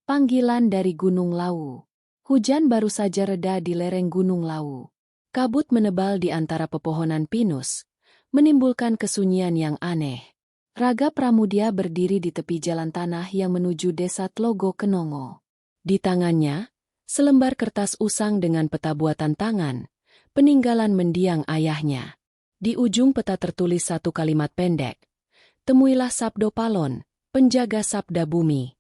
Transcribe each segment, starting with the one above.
Panggilan dari Gunung Lawu. Hujan baru saja reda di lereng Gunung Lawu. Kabut menebal di antara pepohonan pinus, menimbulkan kesunyian yang aneh. Raga Pramudia berdiri di tepi jalan tanah yang menuju desa Tlogo Kenongo. Di tangannya, selembar kertas usang dengan peta buatan tangan, peninggalan mendiang ayahnya. Di ujung peta tertulis satu kalimat pendek. Temuilah Sabdo Palon, penjaga sabda bumi.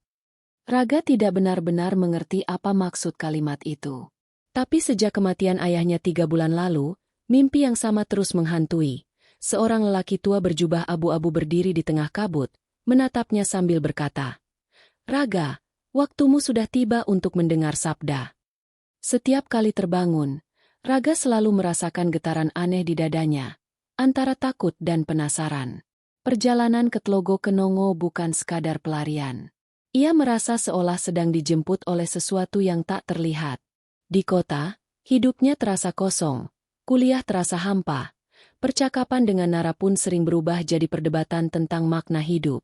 Raga tidak benar-benar mengerti apa maksud kalimat itu. Tapi sejak kematian ayahnya 3 bulan lalu, mimpi yang sama terus menghantui. Seorang lelaki tua berjubah abu-abu berdiri di tengah kabut, menatapnya sambil berkata, "Raga, waktumu sudah tiba untuk mendengar sabda." Setiap kali terbangun, Raga selalu merasakan getaran aneh di dadanya, antara takut dan penasaran. Perjalanan ke Tlogo Kenongo bukan sekadar pelarian. Ia merasa seolah sedang dijemput oleh sesuatu yang tak terlihat. Di kota, hidupnya terasa kosong, kuliah terasa hampa, percakapan dengan Nara pun sering berubah jadi perdebatan tentang makna hidup.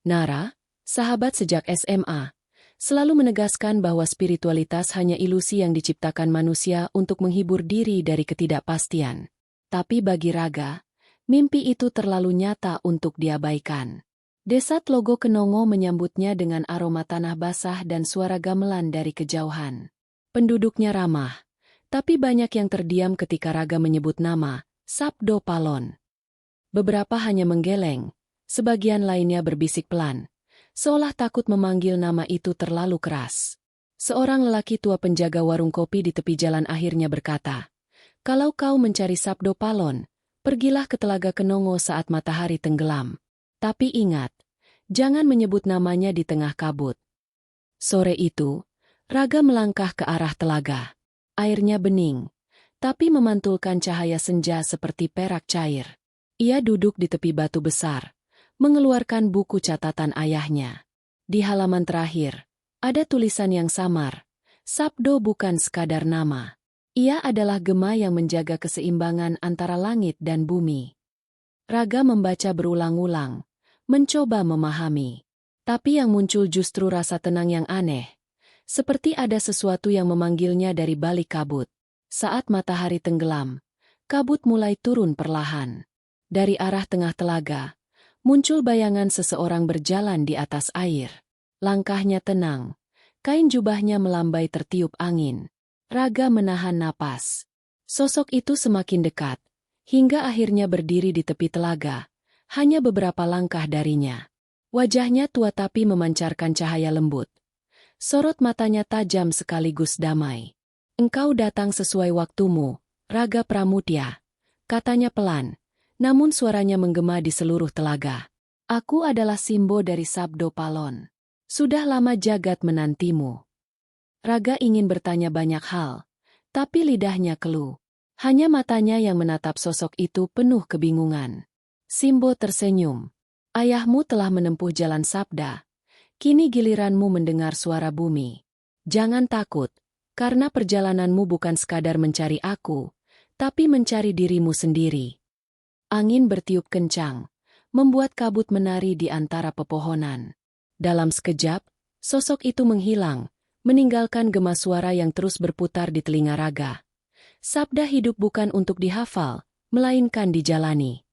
Nara, sahabat sejak SMA, selalu menegaskan bahwa spiritualitas hanya ilusi yang diciptakan manusia untuk menghibur diri dari ketidakpastian. Tapi bagi Raga, mimpi itu terlalu nyata untuk diabaikan. Desa Tlogo Kenongo menyambutnya dengan aroma tanah basah dan suara gamelan dari kejauhan. Penduduknya ramah, tapi banyak yang terdiam ketika Raga menyebut nama, Sabdo Palon. Beberapa hanya menggeleng, sebagian lainnya berbisik pelan, seolah takut memanggil nama itu terlalu keras. Seorang lelaki tua penjaga warung kopi di tepi jalan akhirnya berkata, "Kalau kau mencari Sabdo Palon, pergilah ke Telaga Kenongo saat matahari tenggelam. Tapi ingat, jangan menyebut namanya di tengah kabut." Sore itu, Raga melangkah ke arah telaga. Airnya bening, tapi memantulkan cahaya senja seperti perak cair. Ia duduk di tepi batu besar, mengeluarkan buku catatan ayahnya. Di halaman terakhir, ada tulisan yang samar, "Sabdo bukan sekadar nama. Ia adalah gema yang menjaga keseimbangan antara langit dan bumi." Raga membaca berulang-ulang, mencoba memahami. Tapi yang muncul justru rasa tenang yang aneh. Seperti ada sesuatu yang memanggilnya dari balik kabut. Saat matahari tenggelam, kabut mulai turun perlahan. Dari arah tengah telaga, muncul bayangan seseorang berjalan di atas air. Langkahnya tenang, kain jubahnya melambai tertiup angin. Raga menahan napas. Sosok itu semakin dekat, hingga akhirnya berdiri di tepi telaga. Hanya beberapa langkah darinya. Wajahnya tua tapi memancarkan cahaya lembut. Sorot matanya tajam sekaligus damai. "Engkau datang sesuai waktumu, Raga Pramudia," katanya pelan, namun suaranya menggema di seluruh telaga. "Aku adalah Simbo dari Sabdo Palon. Sudah lama jagat menantimu." Raga ingin bertanya banyak hal, tapi lidahnya keluh. Hanya matanya yang menatap sosok itu penuh kebingungan. Simbo tersenyum. "Ayahmu telah menempuh jalan sabda. Kini giliranmu mendengar suara bumi. Jangan takut, karena perjalananmu bukan sekadar mencari aku, tapi mencari dirimu sendiri." Angin bertiup kencang, membuat kabut menari di antara pepohonan. Dalam sekejap, sosok itu menghilang, meninggalkan gema suara yang terus berputar di telinga Raga. Sabda hidup bukan untuk dihafal, melainkan dijalani.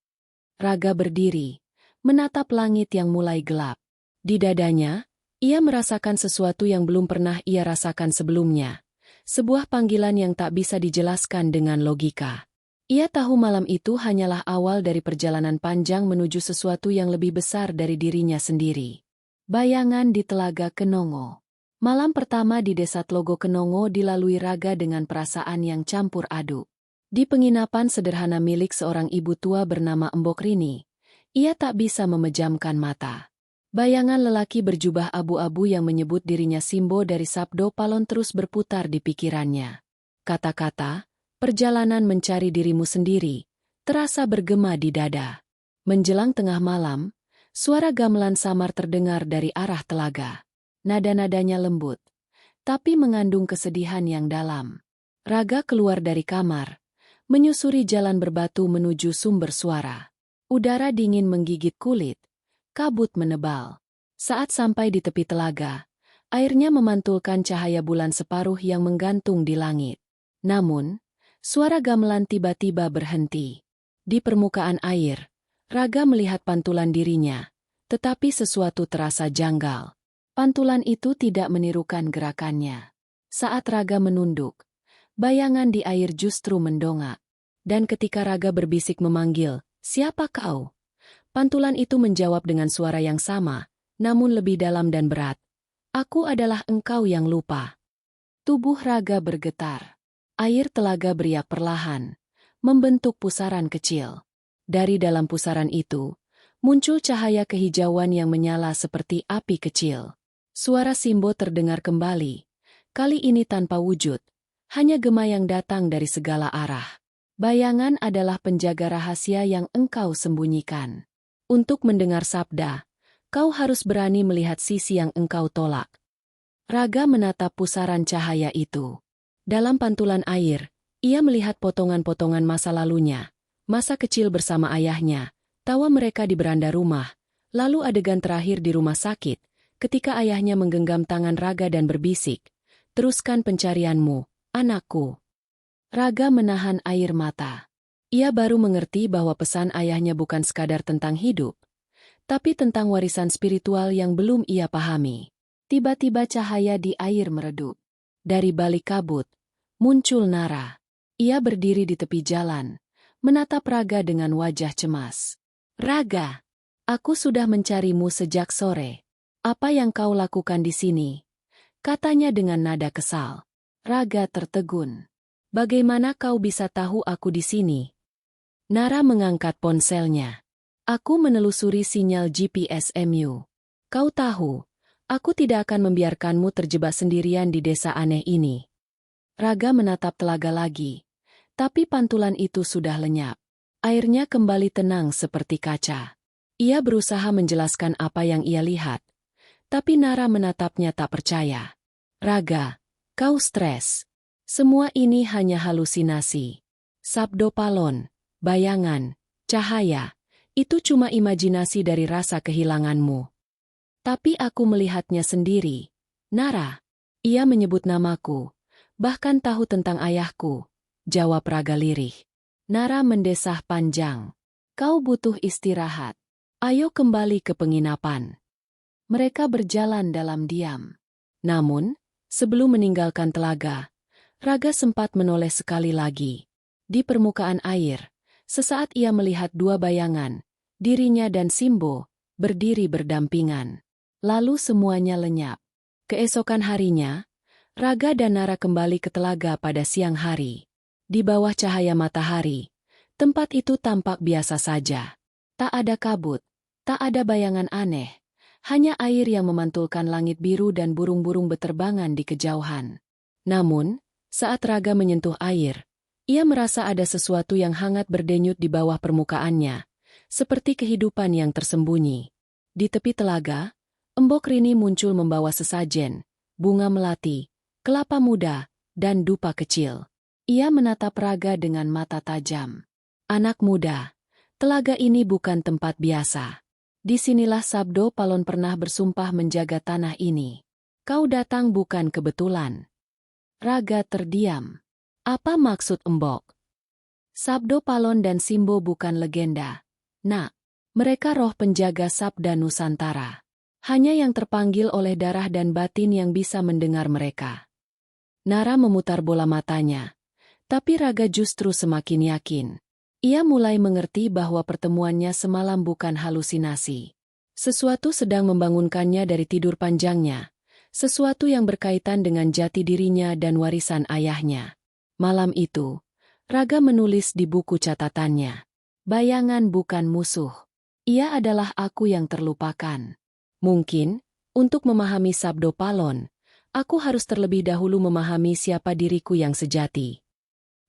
Raga berdiri, menatap langit yang mulai gelap. Di dadanya, ia merasakan sesuatu yang belum pernah ia rasakan sebelumnya. Sebuah panggilan yang tak bisa dijelaskan dengan logika. Ia tahu malam itu hanyalah awal dari perjalanan panjang menuju sesuatu yang lebih besar dari dirinya sendiri. Bayangan di Telaga Kenongo. Malam pertama di desa Tlogo Kenongo dilalui Raga dengan perasaan yang campur aduk. Di penginapan sederhana milik seorang ibu tua bernama Embok Rini, ia tak bisa memejamkan mata. Bayangan lelaki berjubah abu-abu yang menyebut dirinya Simbo dari Sabdo Palon terus berputar di pikirannya. Kata-kata, "perjalanan mencari dirimu sendiri," terasa bergema di dada. Menjelang tengah malam, suara gamelan samar terdengar dari arah telaga. Nada-nadanya lembut, tapi mengandung kesedihan yang dalam. Raga keluar dari kamar, menyusuri jalan berbatu menuju sumber suara. Udara dingin menggigit kulit. Kabut menebal. Saat sampai di tepi telaga, Airnya memantulkan cahaya bulan separuh yang menggantung di langit. Namun, suara gamelan tiba-tiba berhenti. Di permukaan air, Raga melihat pantulan dirinya, tetapi sesuatu terasa janggal. Pantulan itu tidak menirukan gerakannya. Saat Raga menunduk, bayangan di air justru mendongak. Dan ketika Raga berbisik memanggil, "Siapa kau?" Pantulan itu menjawab dengan suara yang sama, namun lebih dalam dan berat. "Aku adalah engkau yang lupa." Tubuh Raga bergetar. Air telaga beriak perlahan, membentuk pusaran kecil. Dari dalam pusaran itu, muncul cahaya kehijauan yang menyala seperti api kecil. Suara Simbo terdengar kembali, kali ini tanpa wujud, hanya gema yang datang dari segala arah. "Bayangan adalah penjaga rahasia yang engkau sembunyikan. Untuk mendengar sabda, kau harus berani melihat sisi yang engkau tolak." Raga menatap pusaran cahaya itu. Dalam pantulan air, ia melihat potongan-potongan masa lalunya, masa kecil bersama ayahnya, tawa mereka di beranda rumah, lalu adegan terakhir di rumah sakit, ketika ayahnya menggenggam tangan Raga dan berbisik, "Teruskan pencarianmu, anakku." Raga menahan air mata. Ia baru mengerti bahwa pesan ayahnya bukan sekadar tentang hidup, tapi tentang warisan spiritual yang belum ia pahami. Tiba-tiba cahaya di air meredup. Dari balik kabut, muncul Nara. Ia berdiri di tepi jalan, menatap Raga dengan wajah cemas. "Raga, aku sudah mencarimu sejak sore. Apa yang kau lakukan di sini?" katanya dengan nada kesal. Raga tertegun. "Bagaimana kau bisa tahu aku di sini?" Nara mengangkat ponselnya. "Aku menelusuri sinyal GPS MU. Kau tahu, aku tidak akan membiarkanmu terjebak sendirian di desa aneh ini." Raga menatap telaga lagi, tapi pantulan itu sudah lenyap. Airnya kembali tenang seperti kaca. Ia berusaha menjelaskan apa yang ia lihat, tapi Nara menatapnya tak percaya. "Raga, kau stres. Semua ini hanya halusinasi. Sabdo Palon, bayangan, cahaya, itu cuma imajinasi dari rasa kehilanganmu." "Tapi aku melihatnya sendiri. Nara." "Ia menyebut namaku, bahkan tahu tentang ayahku," jawab Raga lirih. Nara mendesah panjang. "Kau butuh istirahat. Ayo kembali ke penginapan." Mereka berjalan dalam diam. Namun, sebelum meninggalkan telaga, Raga sempat menoleh sekali lagi. Di permukaan air, sesaat ia melihat dua bayangan, dirinya dan Simbo, berdiri berdampingan. Lalu semuanya lenyap. Keesokan harinya, Raga dan Nara kembali ke telaga pada siang hari. Di bawah cahaya matahari, tempat itu tampak biasa saja. Tak ada kabut, tak ada bayangan aneh, hanya air yang memantulkan langit biru dan burung-burung beterbangan di kejauhan. Namun, saat Raga menyentuh air, ia merasa ada sesuatu yang hangat berdenyut di bawah permukaannya, seperti kehidupan yang tersembunyi. Di tepi telaga, Embok Rini muncul membawa sesajen, bunga melati, kelapa muda, dan dupa kecil. Ia menatap Raga dengan mata tajam. "Anak muda, telaga ini bukan tempat biasa. Disinilah Sabdo Palon pernah bersumpah menjaga tanah ini. Kau datang bukan kebetulan." Raga terdiam. Apa maksud Embok? Sabdo Palon dan Simbo bukan legenda. Nak, mereka roh penjaga Sabda Nusantara. Hanya yang terpanggil oleh darah dan batin yang bisa mendengar mereka. Nara memutar bola matanya. Tapi Raga justru semakin yakin. Ia mulai mengerti bahwa pertemuannya semalam bukan halusinasi. Sesuatu sedang membangunkannya dari tidur panjangnya. Sesuatu yang berkaitan dengan jati dirinya dan warisan ayahnya. Malam itu, Raga menulis di buku catatannya. "Bayangan bukan musuh. Ia adalah aku yang terlupakan." Mungkin, untuk memahami Sabdo Palon, aku harus terlebih dahulu memahami siapa diriku yang sejati.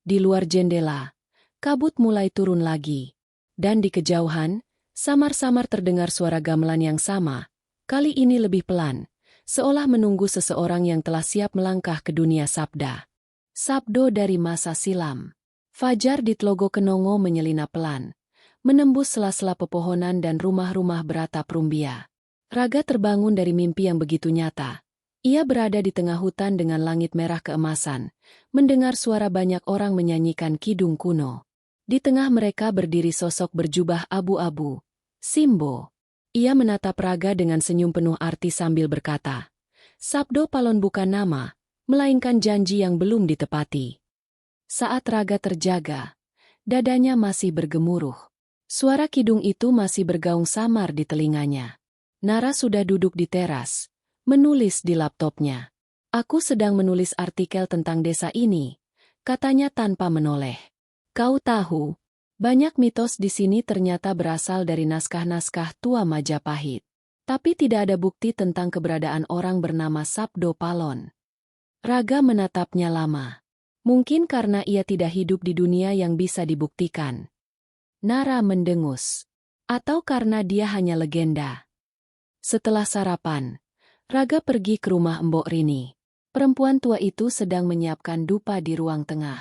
Di luar jendela, kabut mulai turun lagi. Dan di kejauhan, samar-samar terdengar suara gamelan yang sama, kali ini lebih pelan, seolah menunggu seseorang yang telah siap melangkah ke dunia sabda. Sabdo dari masa silam. Fajar di Tlogo Kenongo menyelinap pelan, menembus sela-sela pepohonan dan rumah-rumah beratap rumbia. Raga terbangun dari mimpi yang begitu nyata. Ia berada di tengah hutan dengan langit merah keemasan, mendengar suara banyak orang menyanyikan kidung kuno. Di tengah mereka berdiri sosok berjubah abu-abu, Simbo. Ia menatap Raga dengan senyum penuh arti sambil berkata, "Sabdo Palon bukan nama, melainkan janji yang belum ditepati." Saat Raga terjaga, dadanya masih bergemuruh. Suara kidung itu masih bergaung samar di telinganya. Nara sudah duduk di teras, menulis di laptopnya. "Aku sedang menulis artikel tentang desa ini," katanya tanpa menoleh. "Kau tahu, banyak mitos di sini ternyata berasal dari naskah-naskah tua Majapahit. Tapi tidak ada bukti tentang keberadaan orang bernama Sabdo Palon." Raga menatapnya lama. Mungkin karena ia tidak hidup di dunia yang bisa dibuktikan. Nara mendengus. Atau karena dia hanya legenda. Setelah sarapan, Raga pergi ke rumah Mbok Rini. Perempuan tua itu sedang menyiapkan dupa di ruang tengah.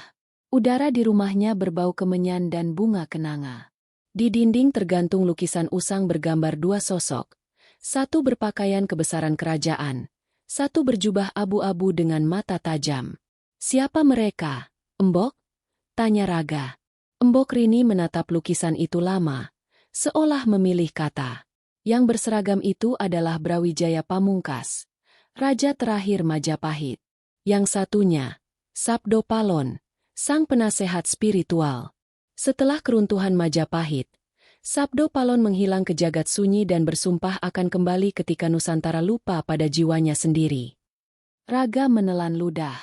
Udara di rumahnya berbau kemenyan dan bunga kenanga. Di dinding tergantung lukisan usang bergambar dua sosok. Satu berpakaian kebesaran kerajaan, satu berjubah abu-abu dengan mata tajam. "Siapa mereka, Mbok?" tanya Raga. Mbok Rini menatap lukisan itu lama, seolah memilih kata. "Yang berseragam itu adalah Brawijaya Pamungkas, raja terakhir Majapahit. Yang satunya, Sabdo Palon, sang penasehat spiritual." Setelah keruntuhan Majapahit, Sabdo Palon menghilang ke jagat sunyi dan bersumpah akan kembali ketika Nusantara lupa pada jiwanya sendiri. Raga menelan ludah.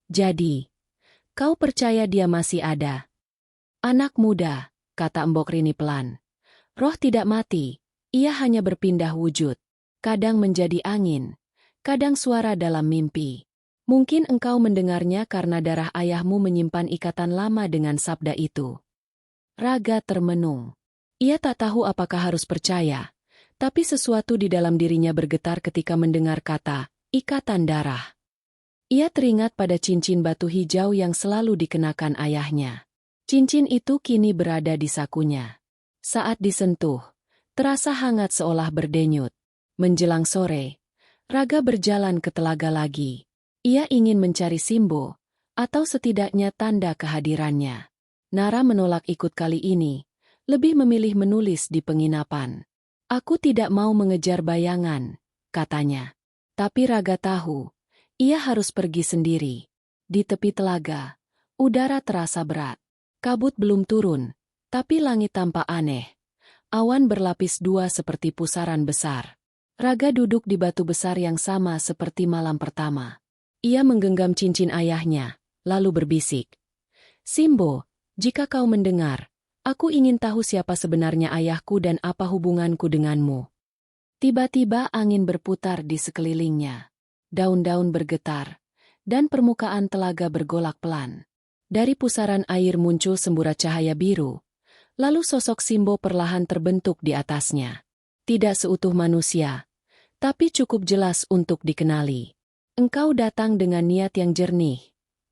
"Jadi, kau percaya dia masih ada?" "Anak muda," kata Mbok Rini pelan. "Roh tidak mati. Ia hanya berpindah wujud. Kadang menjadi angin, kadang suara dalam mimpi. Mungkin engkau mendengarnya karena darah ayahmu menyimpan ikatan lama dengan sabda itu." Raga termenung. Ia tak tahu apakah harus percaya, tapi sesuatu di dalam dirinya bergetar ketika mendengar kata, ikatan darah. Ia teringat pada cincin batu hijau yang selalu dikenakan ayahnya. Cincin itu kini berada di sakunya. Saat disentuh, terasa hangat seolah berdenyut. Menjelang sore, Raga berjalan ke telaga lagi. Ia ingin mencari Simbo, atau setidaknya tanda kehadirannya. Nara menolak ikut kali ini, lebih memilih menulis di penginapan. "Aku tidak mau mengejar bayangan," katanya. Tapi Raga tahu, ia harus pergi sendiri. Di tepi telaga, udara terasa berat. Kabut belum turun, tapi langit tampak aneh. Awan berlapis dua seperti pusaran besar. Raga duduk di batu besar yang sama seperti malam pertama. Ia menggenggam cincin ayahnya, lalu berbisik. "Simbo, jika kau mendengar, aku ingin tahu siapa sebenarnya ayahku dan apa hubunganku denganmu." Tiba-tiba angin berputar di sekelilingnya. Daun-daun bergetar, dan permukaan telaga bergolak pelan. Dari pusaran air muncul semburat cahaya biru. Lalu sosok Simbo perlahan terbentuk di atasnya. Tidak seutuh manusia, tapi cukup jelas untuk dikenali. "Engkau datang dengan niat yang jernih,"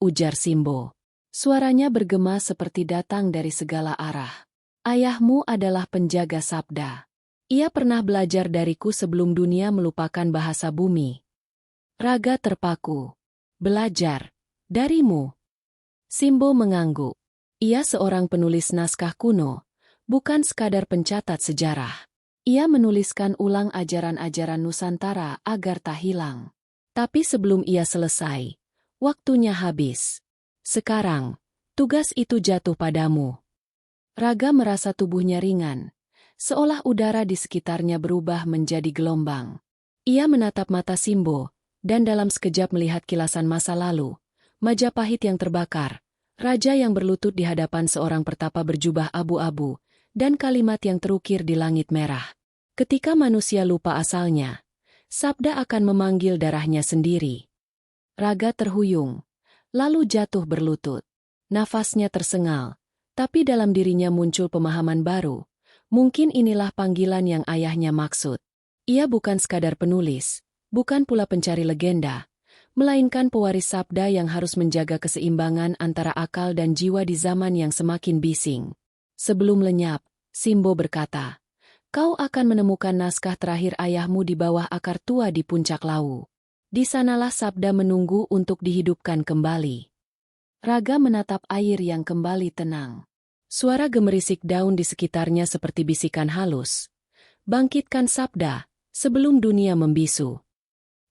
ujar Simbo. Suaranya bergema seperti datang dari segala arah. "Ayahmu adalah penjaga sabda. Ia pernah belajar dariku sebelum dunia melupakan bahasa bumi." Raga terpaku. "Belajar? Darimu?" Simbo mengangguk. Ia seorang penulis naskah kuno, bukan sekadar pencatat sejarah. Ia menuliskan ulang ajaran-ajaran Nusantara agar tak hilang. Tapi sebelum ia selesai, waktunya habis. Sekarang, tugas itu jatuh padamu. Raga merasa tubuhnya ringan, seolah udara di sekitarnya berubah menjadi gelombang. Ia menatap mata Simbo, dan dalam sekejap melihat kilasan masa lalu, Majapahit yang terbakar, raja yang berlutut di hadapan seorang pertapa berjubah abu-abu, dan kalimat yang terukir di langit merah. Ketika manusia lupa asalnya, sabda akan memanggil darahnya sendiri. Raga terhuyung, lalu jatuh berlutut. Nafasnya tersengal, tapi dalam dirinya muncul pemahaman baru. Mungkin inilah panggilan yang ayahnya maksud. Ia bukan sekadar penulis, bukan pula pencari legenda, melainkan pewaris sabda yang harus menjaga keseimbangan antara akal dan jiwa di zaman yang semakin bising. Sebelum lenyap, Simbo berkata, "Kau akan menemukan naskah terakhir ayahmu di bawah akar tua di puncak Lawu. Di sanalah sabda menunggu untuk dihidupkan kembali. Raga menatap air yang kembali tenang. Suara gemerisik daun di sekitarnya seperti bisikan halus. Bangkitkan sabda, sebelum dunia membisu.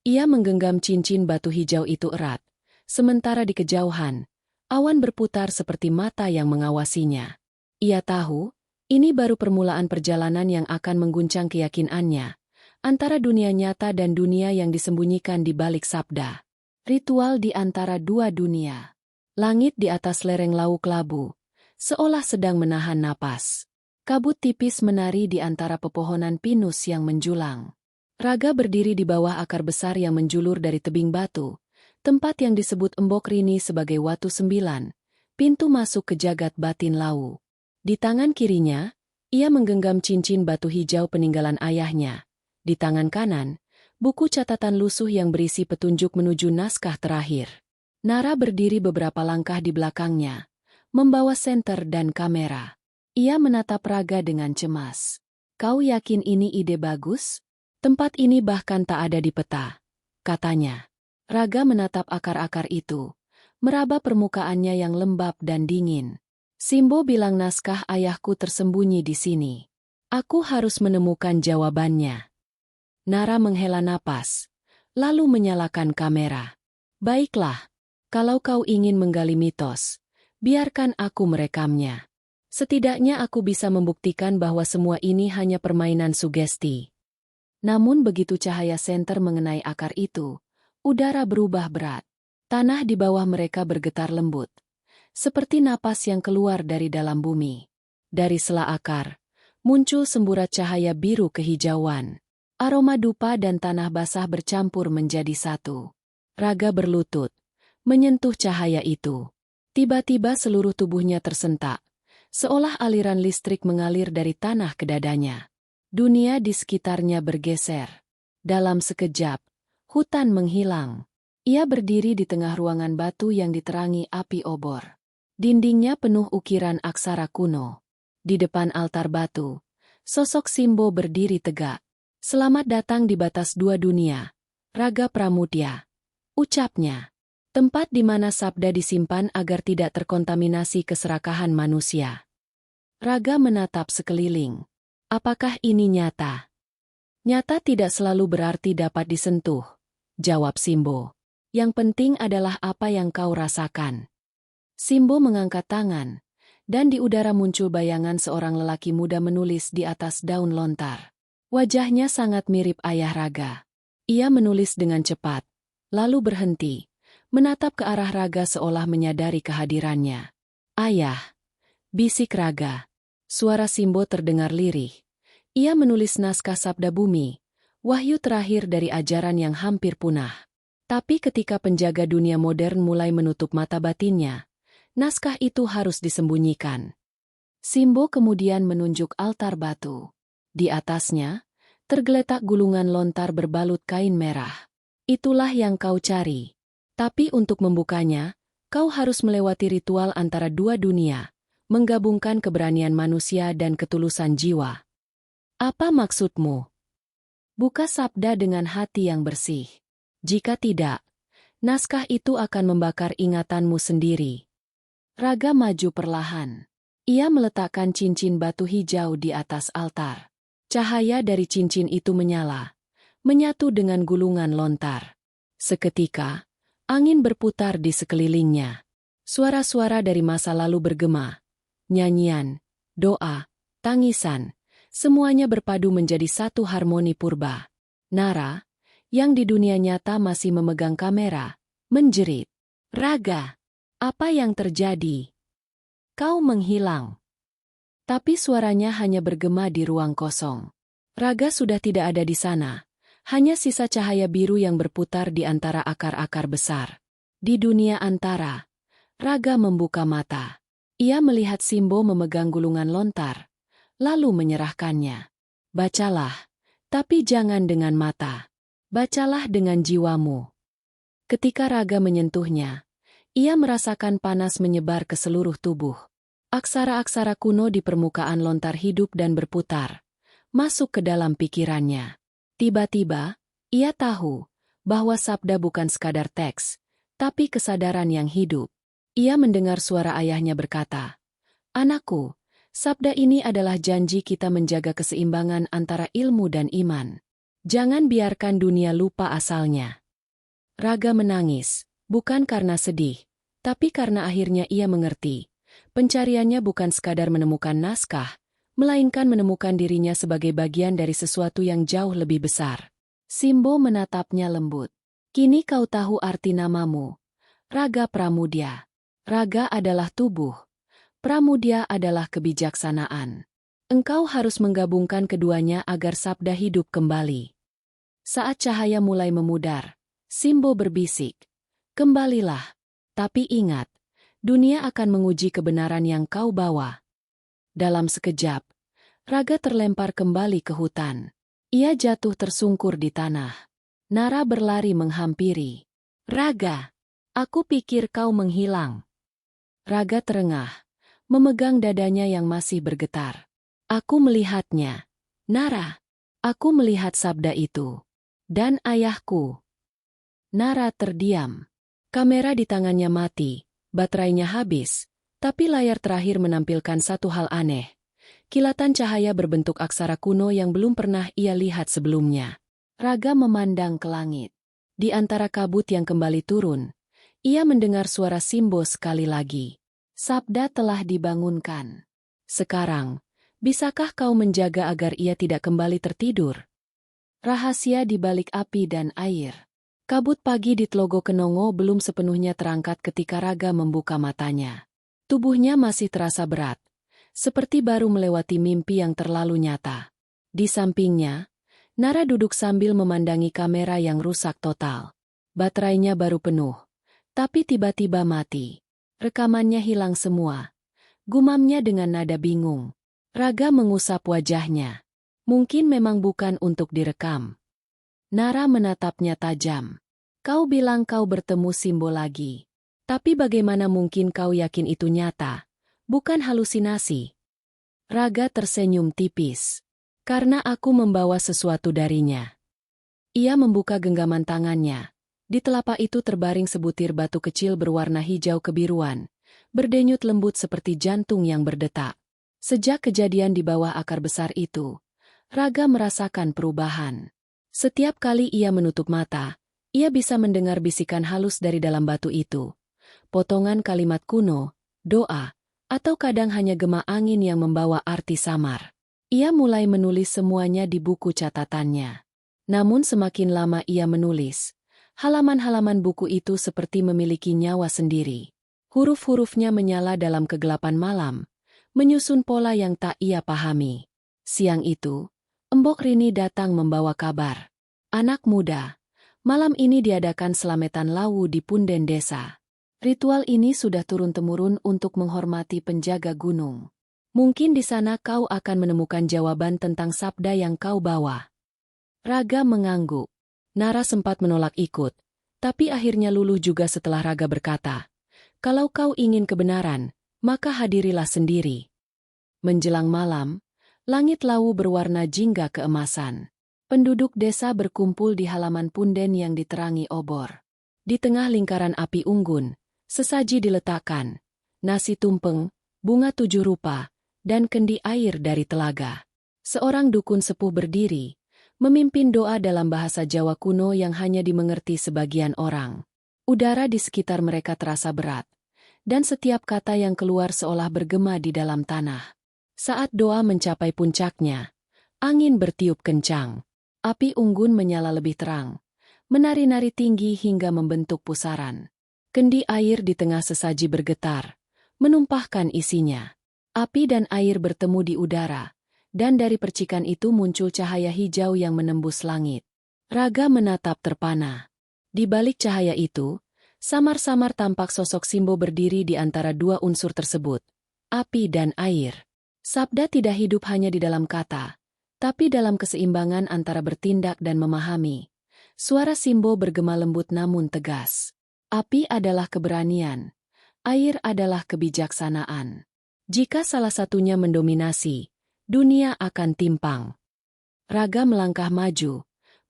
Ia menggenggam cincin batu hijau itu erat. Sementara di kejauhan, awan berputar seperti mata yang mengawasinya. Ia tahu, ini baru permulaan perjalanan yang akan mengguncang keyakinannya, antara dunia nyata dan dunia yang disembunyikan di balik sabda. Ritual di antara dua dunia. Langit di atas lereng laut labu, seolah sedang menahan napas. Kabut tipis menari di antara pepohonan pinus yang menjulang. Raga berdiri di bawah akar besar yang menjulur dari tebing batu, tempat yang disebut Embok Rini sebagai Watu Sembilan, pintu masuk ke jagat batin Lawu. Di tangan kirinya, ia menggenggam cincin batu hijau peninggalan ayahnya. Di tangan kanan, buku catatan lusuh yang berisi petunjuk menuju naskah terakhir. Nara berdiri beberapa langkah di belakangnya, membawa senter dan kamera. Ia menatap Raga dengan cemas. Kau yakin ini ide bagus? Tempat ini bahkan tak ada di peta, katanya. Raga menatap akar-akar itu, meraba permukaannya yang lembab dan dingin. Simbo bilang naskah ayahku tersembunyi di sini. Aku harus menemukan jawabannya. Nara menghela napas, lalu menyalakan kamera. Baiklah, kalau kau ingin menggali mitos, biarkan aku merekamnya. Setidaknya aku bisa membuktikan bahwa semua ini hanya permainan sugesti. Namun begitu cahaya senter mengenai akar itu, udara berubah berat. Tanah di bawah mereka bergetar lembut, seperti napas yang keluar dari dalam bumi. Dari sela akar, muncul semburat cahaya biru kehijauan. Aroma dupa dan tanah basah bercampur menjadi satu. Raga berlutut, menyentuh cahaya itu. Tiba-tiba seluruh tubuhnya tersentak, seolah aliran listrik mengalir dari tanah ke dadanya. Dunia di sekitarnya bergeser. Dalam sekejap, hutan menghilang. Ia berdiri di tengah ruangan batu yang diterangi api obor. Dindingnya penuh ukiran aksara kuno. Di depan altar batu, sosok Simbo berdiri tegak. Selamat datang di batas dua dunia, Raga Pramudya, ucapnya. Tempat di mana sabda disimpan agar tidak terkontaminasi keserakahan manusia. Raga menatap sekeliling. Apakah ini nyata? Nyata tidak selalu berarti dapat disentuh, jawab Simbo. Yang penting adalah apa yang kau rasakan. Simbo mengangkat tangan, dan di udara muncul bayangan seorang lelaki muda menulis di atas daun lontar. Wajahnya sangat mirip ayah Raga. Ia menulis dengan cepat, lalu berhenti, menatap ke arah Raga seolah menyadari kehadirannya. Ayah, bisik Raga. Suara Simbo terdengar lirih. Ia menulis naskah Sabda Bumi, wahyu terakhir dari ajaran yang hampir punah. Tapi ketika penjaga dunia modern mulai menutup mata batinnya, naskah itu harus disembunyikan. Simbo kemudian menunjuk altar batu. Di atasnya, tergeletak gulungan lontar berbalut kain merah. Itulah yang kau cari. Tapi untuk membukanya, kau harus melewati ritual antara dua dunia, menggabungkan keberanian manusia dan ketulusan jiwa. Apa maksudmu? Buka sabda dengan hati yang bersih. Jika tidak, naskah itu akan membakar ingatanmu sendiri. Raga maju perlahan. Ia meletakkan cincin batu hijau di atas altar. Cahaya dari cincin itu menyala, menyatu dengan gulungan lontar. Seketika, angin berputar di sekelilingnya. Suara-suara dari masa lalu bergema. Nyanyian, doa, tangisan, semuanya berpadu menjadi satu harmoni purba. Nara, yang di dunia nyata masih memegang kamera, menjerit. Raga, apa yang terjadi? Kau menghilang. Tapi suaranya hanya bergema di ruang kosong. Raga sudah tidak ada di sana. Hanya sisa cahaya biru yang berputar di antara akar-akar besar. Di dunia antara, Raga membuka mata. Ia melihat Simbo memegang gulungan lontar, lalu menyerahkannya. Bacalah, tapi jangan dengan mata. Bacalah dengan jiwamu. Ketika Raga menyentuhnya, ia merasakan panas menyebar ke seluruh tubuh. Aksara-aksara kuno di permukaan lontar hidup dan berputar, masuk ke dalam pikirannya. Tiba-tiba, ia tahu bahwa sabda bukan sekadar teks, tapi kesadaran yang hidup. Ia mendengar suara ayahnya berkata, "Anakku, sabda ini adalah janji kita menjaga keseimbangan antara ilmu dan iman. Jangan biarkan dunia lupa asalnya." Raga menangis, bukan karena sedih, tapi karena akhirnya ia mengerti. Pencariannya bukan sekadar menemukan naskah, melainkan menemukan dirinya sebagai bagian dari sesuatu yang jauh lebih besar. Simbo menatapnya lembut. "Kini kau tahu arti namamu. Raga Pramudya. Raga adalah tubuh. Pramudya adalah kebijaksanaan. Engkau harus menggabungkan keduanya agar sabda hidup kembali." Saat cahaya mulai memudar, Simbo berbisik, "Kembalilah. Tapi ingat, dunia akan menguji kebenaran yang kau bawa." Dalam sekejap, Raga terlempar kembali ke hutan. Ia jatuh tersungkur di tanah. Nara berlari menghampiri. "Raga, aku pikir kau menghilang." Raga terengah, memegang dadanya yang masih bergetar. "Aku melihatnya. Nara, aku melihat sabda itu. Dan ayahku." Nara terdiam. Kamera di tangannya mati, baterainya habis, tapi layar terakhir menampilkan satu hal aneh. Kilatan cahaya berbentuk aksara kuno yang belum pernah ia lihat sebelumnya. Raga memandang ke langit. Di antara kabut yang kembali turun, ia mendengar suara Simbo sekali lagi. "Sabda telah dibangunkan. Sekarang, bisakah kau menjaga agar ia tidak kembali tertidur?" Rahasia di balik api dan air. Kabut pagi di Tlogo Kenongo belum sepenuhnya terangkat ketika Raga membuka matanya. Tubuhnya masih terasa berat, seperti baru melewati mimpi yang terlalu nyata. Di sampingnya, Nara duduk sambil memandangi kamera yang rusak total. Baterainya baru penuh, tapi tiba-tiba mati. Rekamannya hilang semua. Gumamnya dengan nada bingung. Raga mengusap wajahnya. Mungkin memang bukan untuk direkam. Nara menatapnya tajam. "Kau bilang kau bertemu Simbo lagi. Tapi bagaimana mungkin kau yakin itu nyata, bukan halusinasi?" Raga tersenyum tipis. "Karena aku membawa sesuatu darinya." Ia membuka genggaman tangannya. Di telapak itu terbaring sebutir batu kecil berwarna hijau kebiruan, berdenyut lembut seperti jantung yang berdetak. Sejak kejadian di bawah akar besar itu, Raga merasakan perubahan. Setiap kali ia menutup mata, ia bisa mendengar bisikan halus dari dalam batu itu. Potongan kalimat kuno, doa, atau kadang hanya gema angin yang membawa arti samar. Ia mulai menulis semuanya di buku catatannya. Namun semakin lama ia menulis, halaman-halaman buku itu seperti memiliki nyawa sendiri. Huruf-hurufnya menyala dalam kegelapan malam, menyusun pola yang tak ia pahami. Siang itu, Embok Rini datang membawa kabar. "Anak muda, malam ini diadakan selametan lawu di punden desa. Ritual ini sudah turun-temurun untuk menghormati penjaga gunung. Mungkin di sana kau akan menemukan jawaban tentang sabda yang kau bawa." Raga mengangguk. Nara sempat menolak ikut, tapi akhirnya luluh juga setelah Raga berkata, "Kalau kau ingin kebenaran, maka hadirilah sendiri." Menjelang malam, langit lawu berwarna jingga keemasan. Penduduk desa berkumpul di halaman punden yang diterangi obor. Di tengah lingkaran api unggun, sesaji diletakkan, nasi tumpeng, bunga 7 rupa, dan kendi air dari telaga. Seorang dukun sepuh berdiri, memimpin doa dalam bahasa Jawa kuno yang hanya dimengerti sebagian orang. Udara di sekitar mereka terasa berat, dan setiap kata yang keluar seolah bergema di dalam tanah. Saat doa mencapai puncaknya, angin bertiup kencang. Api unggun menyala lebih terang, menari-nari tinggi hingga membentuk pusaran. Kendi air di tengah sesaji bergetar, menumpahkan isinya. Api dan air bertemu di udara, dan dari percikan itu muncul cahaya hijau yang menembus langit. Raga menatap terpana. Di balik cahaya itu, samar-samar tampak sosok Simbo berdiri di antara dua unsur tersebut, api dan air. Sabda tidak hidup hanya di dalam kata, tapi dalam keseimbangan antara bertindak dan memahami. Suara Simbo bergema lembut namun tegas. Api adalah keberanian, air adalah kebijaksanaan. Jika salah satunya mendominasi, dunia akan timpang. Raga melangkah maju,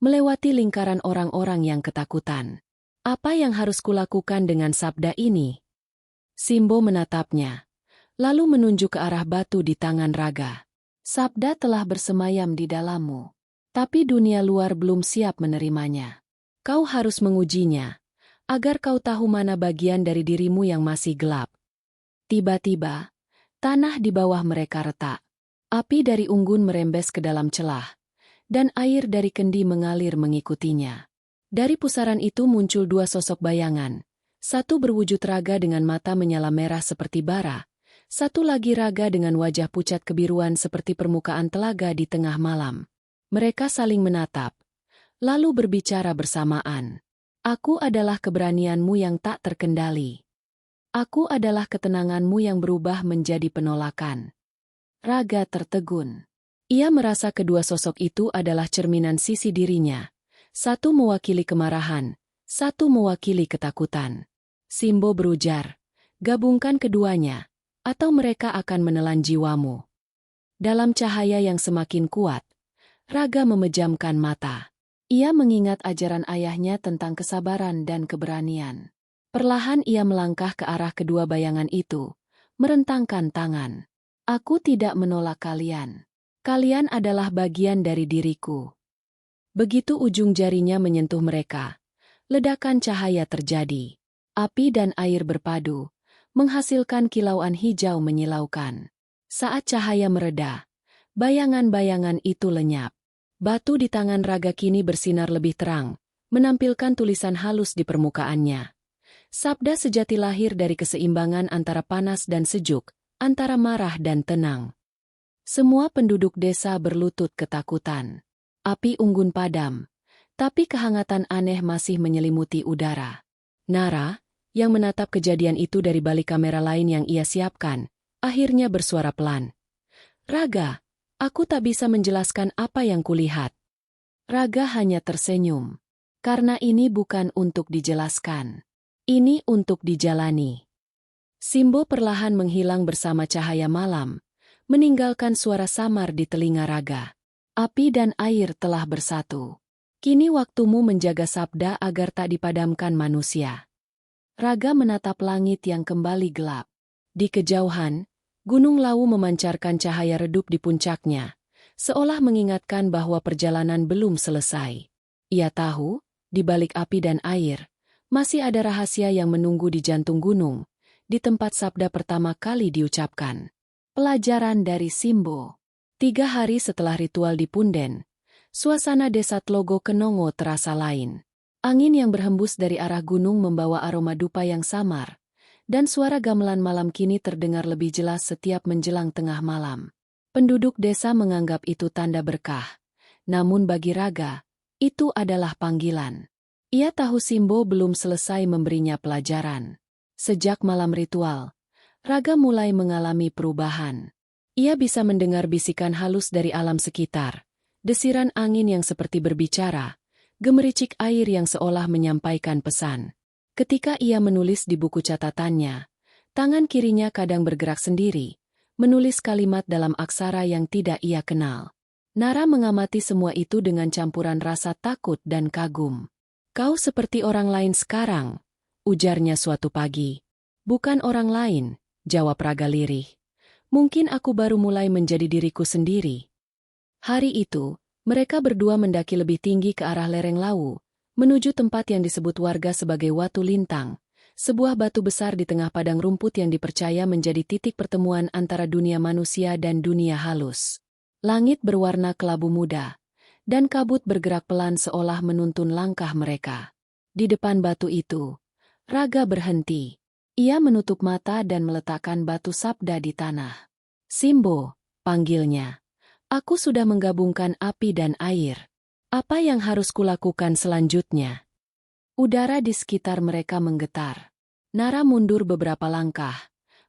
melewati lingkaran orang-orang yang ketakutan. Apa yang harus kulakukan dengan sabda ini? Simbo menatapnya, lalu menunjuk ke arah batu di tangan Raga. Sabda telah bersemayam di dalammu, tapi dunia luar belum siap menerimanya. Kau harus mengujinya, agar kau tahu mana bagian dari dirimu yang masih gelap. Tiba-tiba, tanah di bawah mereka retak. Api dari unggun merembes ke dalam celah, dan air dari kendi mengalir mengikutinya. Dari pusaran itu muncul dua sosok bayangan. Satu berwujud Raga dengan mata menyala merah seperti bara, satu lagi Raga dengan wajah pucat kebiruan seperti permukaan telaga di tengah malam. Mereka saling menatap, lalu berbicara bersamaan. Aku adalah keberanianmu yang tak terkendali. Aku adalah ketenanganmu yang berubah menjadi penolakan. Raga tertegun. Ia merasa kedua sosok itu adalah cerminan sisi dirinya. Satu mewakili kemarahan, satu mewakili ketakutan. Simbo berujar, gabungkan keduanya, atau mereka akan menelan jiwamu. Dalam cahaya yang semakin kuat, Raga memejamkan mata. Ia mengingat ajaran ayahnya tentang kesabaran dan keberanian. Perlahan ia melangkah ke arah kedua bayangan itu, merentangkan tangan. Aku tidak menolak kalian. Kalian adalah bagian dari diriku. Begitu ujung jarinya menyentuh mereka, ledakan cahaya terjadi. Api dan air berpadu, menghasilkan kilauan hijau menyilaukan. Saat cahaya mereda, bayangan-bayangan itu lenyap. Batu di tangan Raga kini bersinar lebih terang, menampilkan tulisan halus di permukaannya. Sabda sejati lahir dari keseimbangan antara panas dan sejuk, antara marah dan tenang. Semua penduduk desa berlutut ketakutan. Api unggun padam, tapi kehangatan aneh masih menyelimuti udara. Nara, yang menatap kejadian itu dari balik kamera lain yang ia siapkan, akhirnya bersuara pelan. Raga, aku tak bisa menjelaskan apa yang kulihat. Raga hanya tersenyum. Karena ini bukan untuk dijelaskan. Ini untuk dijalani. Simbo perlahan menghilang bersama cahaya malam, meninggalkan suara samar di telinga Raga. Api dan air telah bersatu. Kini waktumu menjaga sabda agar tak dipadamkan manusia. Raga menatap langit yang kembali gelap. Di kejauhan, Gunung Lawu memancarkan cahaya redup di puncaknya, seolah mengingatkan bahwa perjalanan belum selesai. Ia tahu, di balik api dan air, masih ada rahasia yang menunggu di jantung gunung, di tempat sabda pertama kali diucapkan. Pelajaran dari Simbo. 3 hari setelah ritual di Punden, suasana desa Tlogo Kenongo terasa lain. Angin yang berhembus dari arah gunung membawa aroma dupa yang samar, dan suara gamelan malam kini terdengar lebih jelas setiap menjelang tengah malam. Penduduk desa menganggap itu tanda berkah, namun bagi Raga, itu adalah panggilan. Ia tahu Simbo belum selesai memberinya pelajaran. Sejak malam ritual, Raga mulai mengalami perubahan. Ia bisa mendengar bisikan halus dari alam sekitar, desiran angin yang seperti berbicara, gemericik air yang seolah menyampaikan pesan. Ketika ia menulis di buku catatannya, tangan kirinya kadang bergerak sendiri, menulis kalimat dalam aksara yang tidak ia kenal. Nara mengamati semua itu dengan campuran rasa takut dan kagum. Kau seperti orang lain sekarang, ujarnya suatu pagi. Bukan orang lain, jawab Raga lirih. Mungkin aku baru mulai menjadi diriku sendiri. Hari itu, mereka berdua mendaki lebih tinggi ke arah lereng Lawu, menuju tempat yang disebut warga sebagai Watu Lintang, sebuah batu besar di tengah padang rumput yang dipercaya menjadi titik pertemuan antara dunia manusia dan dunia halus. Langit berwarna kelabu muda, dan kabut bergerak pelan seolah menuntun langkah mereka. Di depan batu itu, Raga berhenti. Ia menutup mata dan meletakkan batu sabda di tanah. Simbo, panggilnya. Aku sudah menggabungkan api dan air. Apa yang harus kulakukan selanjutnya? Udara di sekitar mereka menggetar. Nara mundur beberapa langkah,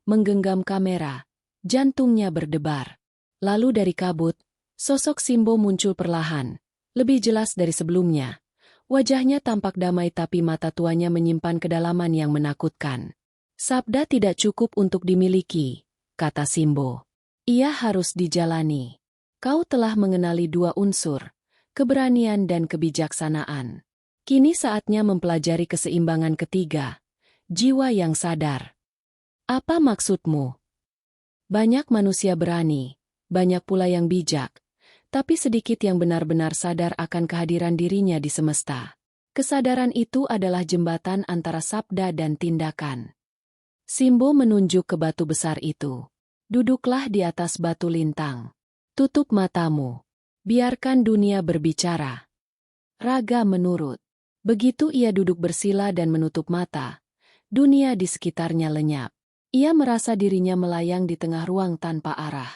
menggenggam kamera, jantungnya berdebar. Lalu dari kabut, sosok Simbo muncul perlahan, lebih jelas dari sebelumnya. Wajahnya tampak damai tapi mata tuanya menyimpan kedalaman yang menakutkan. Sabda tidak cukup untuk dimiliki, kata Simbo. Ia harus dijalani. Kau telah mengenali 2 unsur, keberanian dan kebijaksanaan. Kini saatnya mempelajari keseimbangan ketiga, jiwa yang sadar. Apa maksudmu? Banyak manusia berani, banyak pula yang bijak, tapi sedikit yang benar-benar sadar akan kehadiran dirinya di semesta. Kesadaran itu adalah jembatan antara sabda dan tindakan. Simbo menunjuk ke batu besar itu. Duduklah di atas batu lintang. Tutup matamu. Biarkan dunia berbicara. Raga menurut. Begitu ia duduk bersila dan menutup mata, dunia di sekitarnya lenyap. Ia merasa dirinya melayang di tengah ruang tanpa arah.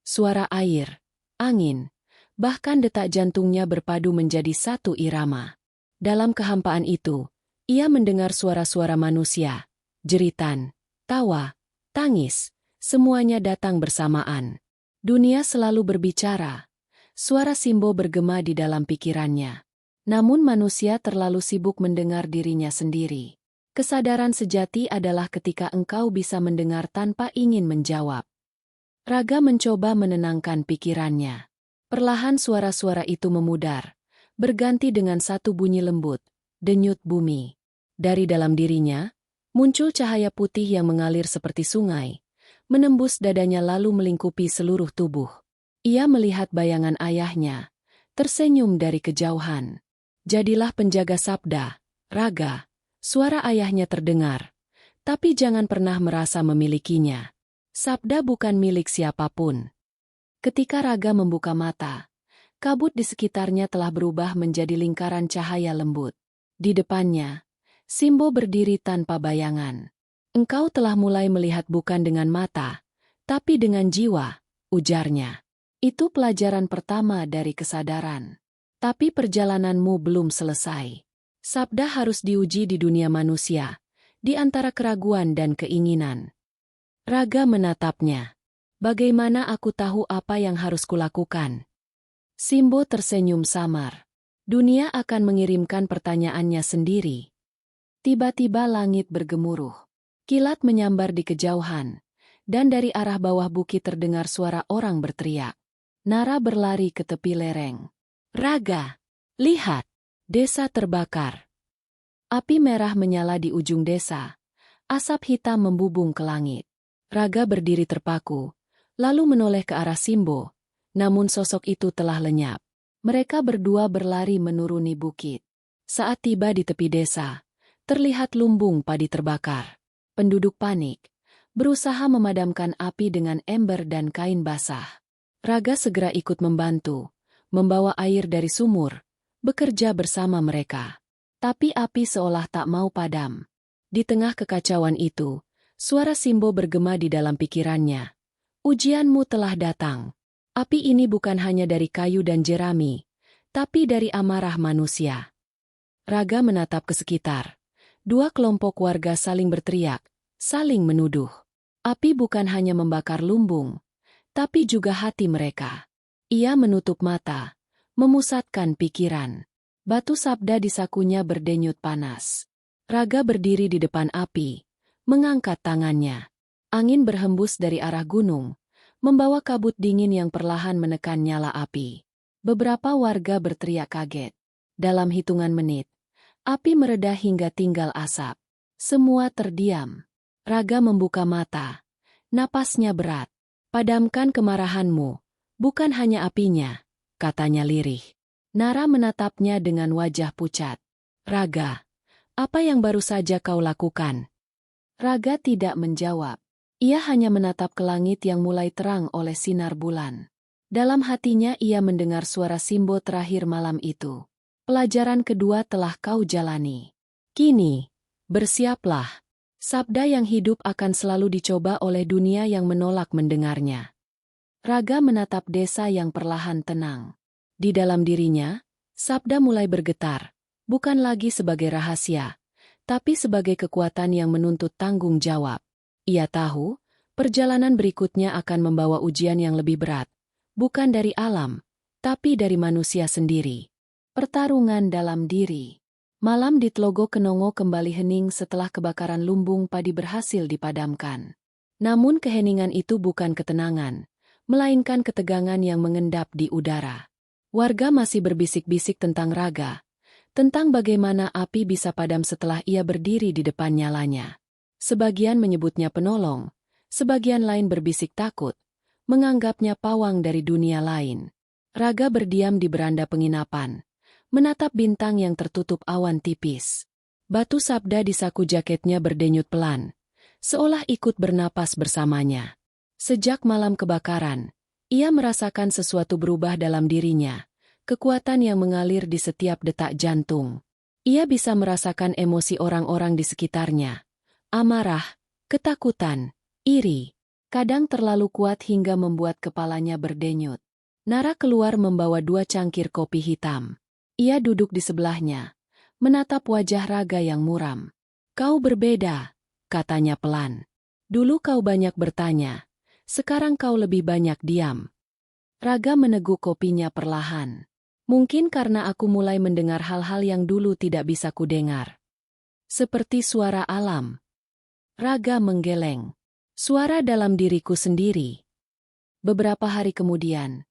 Suara air, angin, bahkan detak jantungnya berpadu menjadi satu irama. Dalam kehampaan itu, ia mendengar suara-suara manusia, jeritan, tawa, tangis, semuanya datang bersamaan. Dunia selalu berbicara. Suara Simbo bergema di dalam pikirannya. Namun manusia terlalu sibuk mendengar dirinya sendiri. Kesadaran sejati adalah ketika engkau bisa mendengar tanpa ingin menjawab. Raga mencoba menenangkan pikirannya. Perlahan suara-suara itu memudar, berganti dengan satu bunyi lembut, denyut bumi. Dari dalam dirinya, muncul cahaya putih yang mengalir seperti sungai, menembus dadanya lalu melingkupi seluruh tubuh. Ia melihat bayangan ayahnya, tersenyum dari kejauhan. Jadilah penjaga sabda, Raga. Suara ayahnya terdengar, tapi jangan pernah merasa memilikinya. Sabda bukan milik siapapun. Ketika Raga membuka mata, kabut di sekitarnya telah berubah menjadi lingkaran cahaya lembut. Di depannya, Simbo berdiri tanpa bayangan. Engkau telah mulai melihat bukan dengan mata, tapi dengan jiwa, ujarnya. Itu pelajaran pertama dari kesadaran. Tapi perjalananmu belum selesai. Sabda harus diuji di dunia manusia, di antara keraguan dan keinginan. Raga menatapnya. Bagaimana aku tahu apa yang harus kulakukan? Simbo tersenyum samar. Dunia akan mengirimkan pertanyaannya sendiri. Tiba-tiba langit bergemuruh. Kilat menyambar di kejauhan, dan dari arah bawah bukit terdengar suara orang berteriak. Nara berlari ke tepi lereng. Raga, lihat, desa terbakar. Api merah menyala di ujung desa. Asap hitam membubung ke langit. Raga berdiri terpaku, lalu menoleh ke arah Simbo, namun sosok itu telah lenyap. Mereka berdua berlari menuruni bukit. Saat tiba di tepi desa, terlihat lumbung padi terbakar. Penduduk panik, berusaha memadamkan api dengan ember dan kain basah. Raga segera ikut membantu, membawa air dari sumur, bekerja bersama mereka. Tapi api seolah tak mau padam. Di tengah kekacauan itu, suara Simbo bergema di dalam pikirannya. Ujianmu telah datang. Api ini bukan hanya dari kayu dan jerami, tapi dari amarah manusia. Raga menatap ke sekitar. Dua kelompok warga saling berteriak, saling menuduh. Api bukan hanya membakar lumbung, tapi juga hati mereka. Ia menutup mata, memusatkan pikiran. Batu sabda di sakunya berdenyut panas. Raga berdiri di depan api, mengangkat tangannya. Angin berhembus dari arah gunung, membawa kabut dingin yang perlahan menekan nyala api. Beberapa warga berteriak kaget. Dalam hitungan menit, api mereda hingga tinggal asap. Semua terdiam. Raga membuka mata. Napasnya berat. Padamkan kemarahanmu, bukan hanya apinya, katanya lirih. Nara menatapnya dengan wajah pucat. Raga, apa yang baru saja kau lakukan? Raga tidak menjawab. Ia hanya menatap ke langit yang mulai terang oleh sinar bulan. Dalam hatinya ia mendengar suara Simbo terakhir malam itu. Pelajaran kedua telah kau jalani. Kini, bersiaplah. Sabda yang hidup akan selalu dicoba oleh dunia yang menolak mendengarnya. Raga menatap desa yang perlahan tenang. Di dalam dirinya, sabda mulai bergetar, bukan lagi sebagai rahasia, tapi sebagai kekuatan yang menuntut tanggung jawab. Ia tahu, perjalanan berikutnya akan membawa ujian yang lebih berat, bukan dari alam, tapi dari manusia sendiri. Pertarungan dalam diri. Malam di Tlogo Kenongo kembali hening setelah kebakaran lumbung padi berhasil dipadamkan. Namun keheningan itu bukan ketenangan, melainkan ketegangan yang mengendap di udara. Warga masih berbisik-bisik tentang Raga, tentang bagaimana api bisa padam setelah ia berdiri di depan nyalanya. Sebagian menyebutnya penolong, sebagian lain berbisik takut, menganggapnya pawang dari dunia lain. Raga berdiam di beranda penginapan, menatap bintang yang tertutup awan tipis. Batu sabda di saku jaketnya berdenyut pelan, seolah ikut bernapas bersamanya. Sejak malam kebakaran, ia merasakan sesuatu berubah dalam dirinya, kekuatan yang mengalir di setiap detak jantung. Ia bisa merasakan emosi orang-orang di sekitarnya. Amarah, ketakutan, iri, kadang terlalu kuat hingga membuat kepalanya berdenyut. Nara keluar membawa 2 cangkir kopi hitam. Ia duduk di sebelahnya, menatap wajah Raga yang muram. "Kau berbeda," katanya pelan. "Dulu kau banyak bertanya, sekarang kau lebih banyak diam." Raga meneguk kopinya perlahan. "Mungkin karena aku mulai mendengar hal-hal yang dulu tidak bisa kudengar. Seperti suara alam." Raga menggeleng. "Suara dalam diriku sendiri." Beberapa hari kemudian,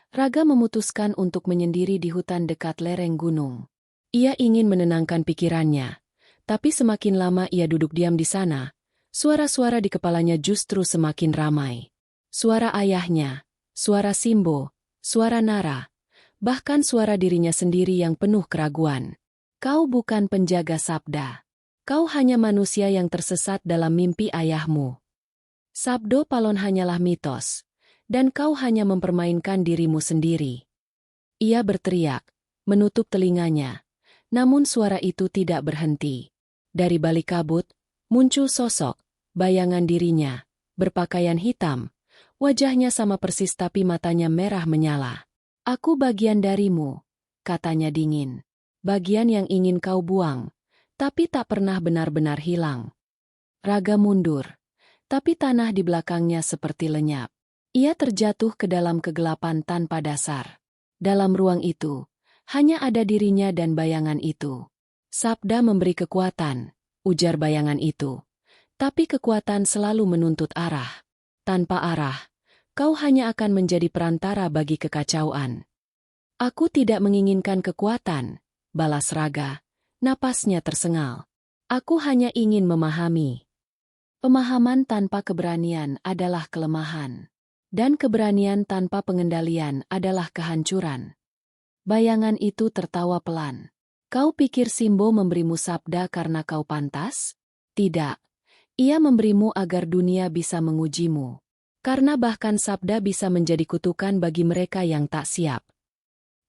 Raga memutuskan untuk menyendiri di hutan dekat lereng gunung. Ia ingin menenangkan pikirannya, tapi semakin lama ia duduk diam di sana, suara-suara di kepalanya justru semakin ramai. Suara ayahnya, suara Simbo, suara Nara, bahkan suara dirinya sendiri yang penuh keraguan. "Kau bukan penjaga sabda. Kau hanya manusia yang tersesat dalam mimpi ayahmu. Sabdo Palon hanyalah mitos, dan kau hanya mempermainkan dirimu sendiri." Ia berteriak, menutup telinganya, namun suara itu tidak berhenti. Dari balik kabut, muncul sosok, bayangan dirinya, berpakaian hitam, wajahnya sama persis tapi matanya merah menyala. "Aku bagian darimu," katanya dingin. "Bagian yang ingin kau buang, tapi tak pernah benar-benar hilang." Raga mundur, tapi tanah di belakangnya seperti lenyap. Ia terjatuh ke dalam kegelapan tanpa dasar. Dalam ruang itu, hanya ada dirinya dan bayangan itu. "Sabda memberi kekuatan," ujar bayangan itu. "Tapi kekuatan selalu menuntut arah. Tanpa arah, kau hanya akan menjadi perantara bagi kekacauan." "Aku tidak menginginkan kekuatan," balas Raga. Napasnya tersengal. "Aku hanya ingin memahami." Pemahaman tanpa keberanian adalah kelemahan. Dan keberanian tanpa pengendalian adalah kehancuran. Bayangan itu tertawa pelan. "Kau pikir Simbo memberimu sabda karena kau pantas? Tidak. Ia memberimu agar dunia bisa mengujimu. Karena bahkan sabda bisa menjadi kutukan bagi mereka yang tak siap."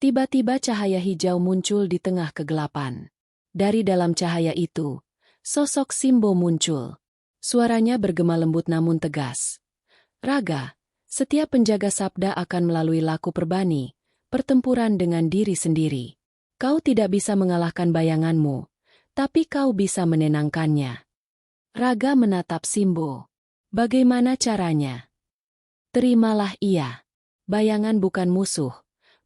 Tiba-tiba cahaya hijau muncul di tengah kegelapan. Dari dalam cahaya itu, sosok Simbo muncul. Suaranya bergema lembut namun tegas. "Raga, setiap penjaga sabda akan melalui laku perbani, pertempuran dengan diri sendiri. Kau tidak bisa mengalahkan bayanganmu, tapi kau bisa menenangkannya." Raga menatap Simbo. "Bagaimana caranya?" "Terimalah ia. Bayangan bukan musuh,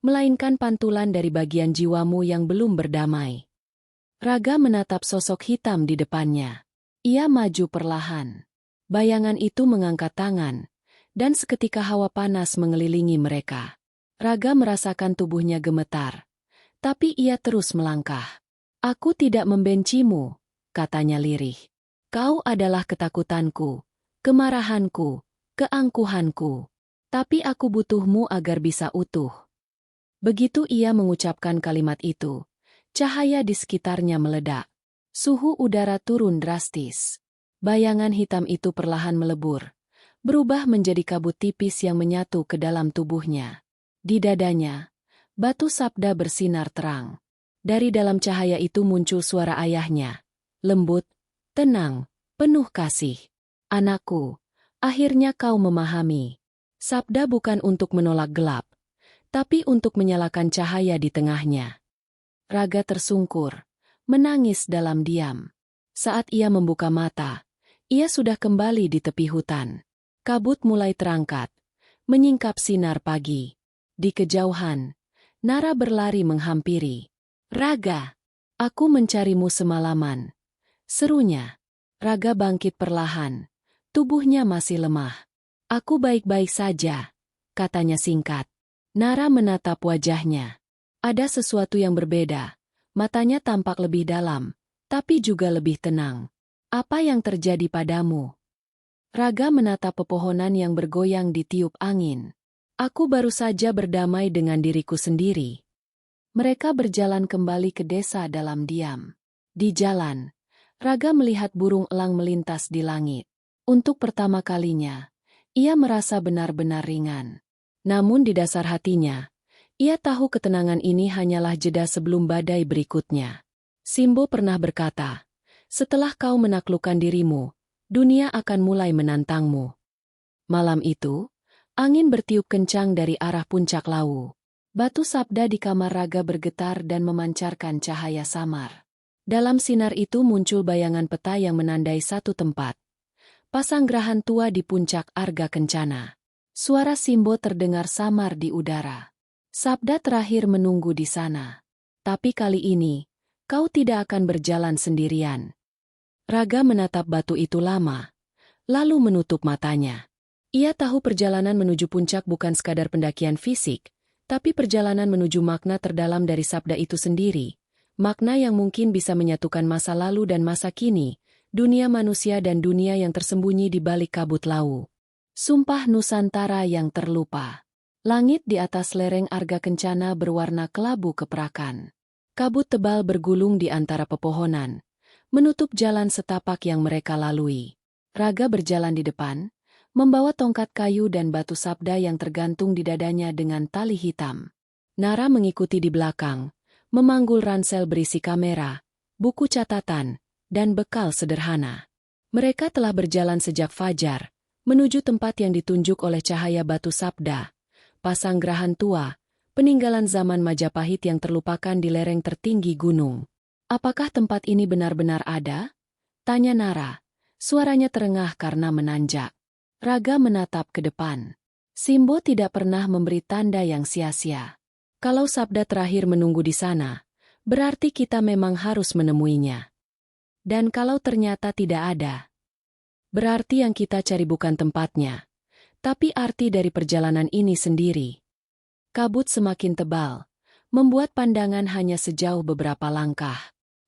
melainkan pantulan dari bagian jiwamu yang belum berdamai." Raga menatap sosok hitam di depannya. Ia maju perlahan. Bayangan itu mengangkat tangan, dan seketika hawa panas mengelilingi mereka. Raga merasakan tubuhnya gemetar. Tapi ia terus melangkah. "Aku tidak membencimu," katanya lirih. "Kau adalah ketakutanku, kemarahanku, keangkuhanku. Tapi aku butuhmu agar bisa utuh." Begitu ia mengucapkan kalimat itu, cahaya di sekitarnya meledak. Suhu udara turun drastis. Bayangan hitam itu perlahan melebur, berubah menjadi kabut tipis yang menyatu ke dalam tubuhnya. Di dadanya, batu sabda bersinar terang. Dari dalam cahaya itu muncul suara ayahnya. Lembut, tenang, penuh kasih. "Anakku, akhirnya kau memahami. Sabda bukan untuk menolak gelap, tapi untuk menyalakan cahaya di tengahnya." Raga tersungkur, menangis dalam diam. Saat ia membuka mata, ia sudah kembali di tepi hutan. Kabut mulai terangkat, menyingkap sinar pagi. Di kejauhan, Nara berlari menghampiri. "Raga, aku mencarimu semalaman," serunya. Raga bangkit perlahan, tubuhnya masih lemah. "Aku baik-baik saja," katanya singkat. Nara menatap wajahnya. Ada sesuatu yang berbeda. Matanya tampak lebih dalam, tapi juga lebih tenang. Apa yang terjadi padamu? Raga menatap pepohonan yang bergoyang ditiup angin. Aku baru saja berdamai dengan diriku sendiri. Mereka berjalan kembali ke desa dalam diam. Di jalan, Raga melihat burung elang melintas di langit. Untuk pertama kalinya, ia merasa benar-benar ringan. Namun di dasar hatinya, ia tahu ketenangan ini hanyalah jeda sebelum badai berikutnya. Simbo pernah berkata, setelah kau menaklukkan dirimu, dunia akan mulai menantangmu. Malam itu, angin bertiup kencang dari arah puncak Lawu. Batu sabda di kamar Raga bergetar dan memancarkan cahaya samar. Dalam sinar itu muncul bayangan peta yang menandai satu tempat. Pasanggrahan tua di puncak Arga Kencana. Suara Simbo terdengar samar di udara. Sabda terakhir menunggu di sana. Tapi kali ini, kau tidak akan berjalan sendirian. Raga menatap batu itu lama, lalu menutup matanya. Ia tahu perjalanan menuju puncak bukan sekadar pendakian fisik, tapi perjalanan menuju makna terdalam dari sabda itu sendiri. Makna yang mungkin bisa menyatukan masa lalu dan masa kini, dunia manusia dan dunia yang tersembunyi di balik kabut Lawu. Sumpah Nusantara yang terlupa. Langit di atas lereng Arga Kencana berwarna kelabu keperakan. Kabut tebal bergulung di antara pepohonan, menutup jalan setapak yang mereka lalui. Raga berjalan di depan, membawa tongkat kayu dan batu sabda yang tergantung di dadanya dengan tali hitam. Nara mengikuti di belakang, memanggul ransel berisi kamera, buku catatan, dan bekal sederhana. Mereka telah berjalan sejak fajar, menuju tempat yang ditunjuk oleh cahaya batu sabda. Pasanggrahan tua, peninggalan zaman Majapahit yang terlupakan di lereng tertinggi gunung. Apakah tempat ini benar-benar ada? Tanya Nara. Suaranya terengah karena menanjak. Raga menatap ke depan. Simbo tidak pernah memberi tanda yang sia-sia. Kalau sabda terakhir menunggu di sana, berarti kita memang harus menemuinya. Dan kalau ternyata tidak ada, berarti yang kita cari bukan tempatnya, tapi arti dari perjalanan ini sendiri. Kabut semakin tebal, membuat pandangan hanya sejauh beberapa langkah.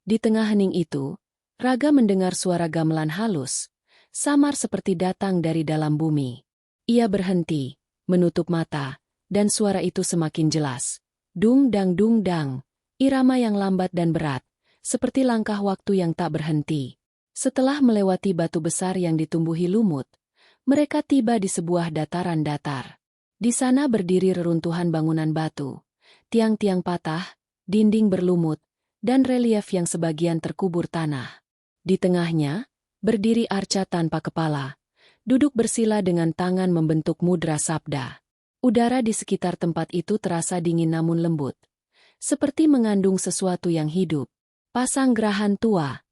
Di tengah hening itu, Raga mendengar suara gamelan halus, samar seperti datang dari dalam bumi. Ia berhenti, menutup mata, dan suara itu semakin jelas. Dung dang, irama yang lambat dan berat, seperti langkah waktu yang tak berhenti. Setelah melewati batu besar yang ditumbuhi lumut, mereka tiba di sebuah dataran datar. Di sana berdiri reruntuhan bangunan batu, tiang-tiang patah, dinding berlumut, dan relief yang sebagian terkubur tanah. Di tengahnya, berdiri arca tanpa kepala, duduk bersila dengan tangan membentuk mudra sabda. Udara di sekitar tempat itu terasa dingin namun lembut, seperti mengandung sesuatu yang hidup. Pasanggrahan tua,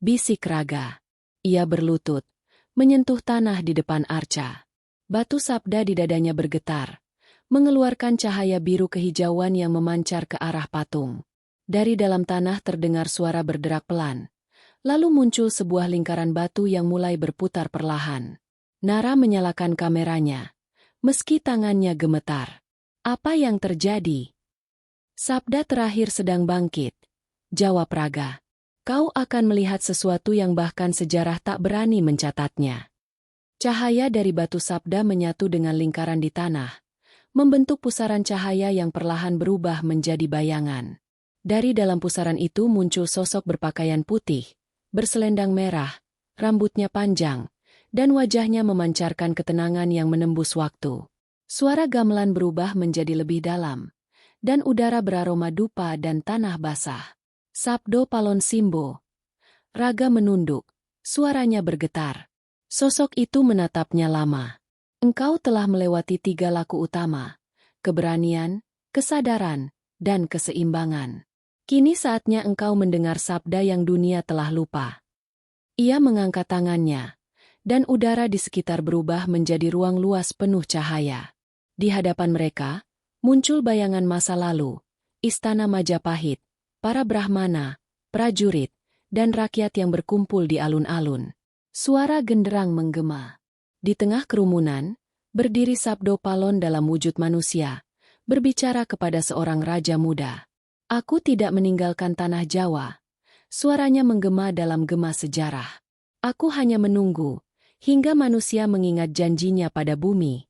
bisik Raga. Ia berlutut, menyentuh tanah di depan arca. Batu sabda di dadanya bergetar, mengeluarkan cahaya biru kehijauan yang memancar ke arah patung. Dari dalam tanah terdengar suara berderak pelan. Lalu muncul sebuah lingkaran batu yang mulai berputar perlahan. Nara menyalakan kameranya, meski tangannya gemetar. Apa yang terjadi? Sabda terakhir sedang bangkit, jawab Raga. Kau akan melihat sesuatu yang bahkan sejarah tak berani mencatatnya. Cahaya dari batu sabda menyatu dengan lingkaran di tanah, membentuk pusaran cahaya yang perlahan berubah menjadi bayangan. Dari dalam pusaran itu muncul sosok berpakaian putih, berselendang merah, rambutnya panjang, dan wajahnya memancarkan ketenangan yang menembus waktu. Suara gamelan berubah menjadi lebih dalam, dan udara beraroma dupa dan tanah basah. Sabdo Palon Simbo. Raga menunduk, suaranya bergetar. Sosok itu menatapnya lama. Engkau telah melewati 3 laku utama, keberanian, kesadaran, dan keseimbangan. Kini saatnya engkau mendengar sabda yang dunia telah lupa. Ia mengangkat tangannya, dan udara di sekitar berubah menjadi ruang luas penuh cahaya. Di hadapan mereka, muncul bayangan masa lalu, istana Majapahit, para Brahmana, prajurit, dan rakyat yang berkumpul di alun-alun. Suara genderang menggema. Di tengah kerumunan, berdiri Sabdo Palon dalam wujud manusia, berbicara kepada seorang raja muda. Aku tidak meninggalkan tanah Jawa. Suaranya menggema dalam gema sejarah. Aku hanya menunggu, hingga manusia mengingat janjinya pada bumi.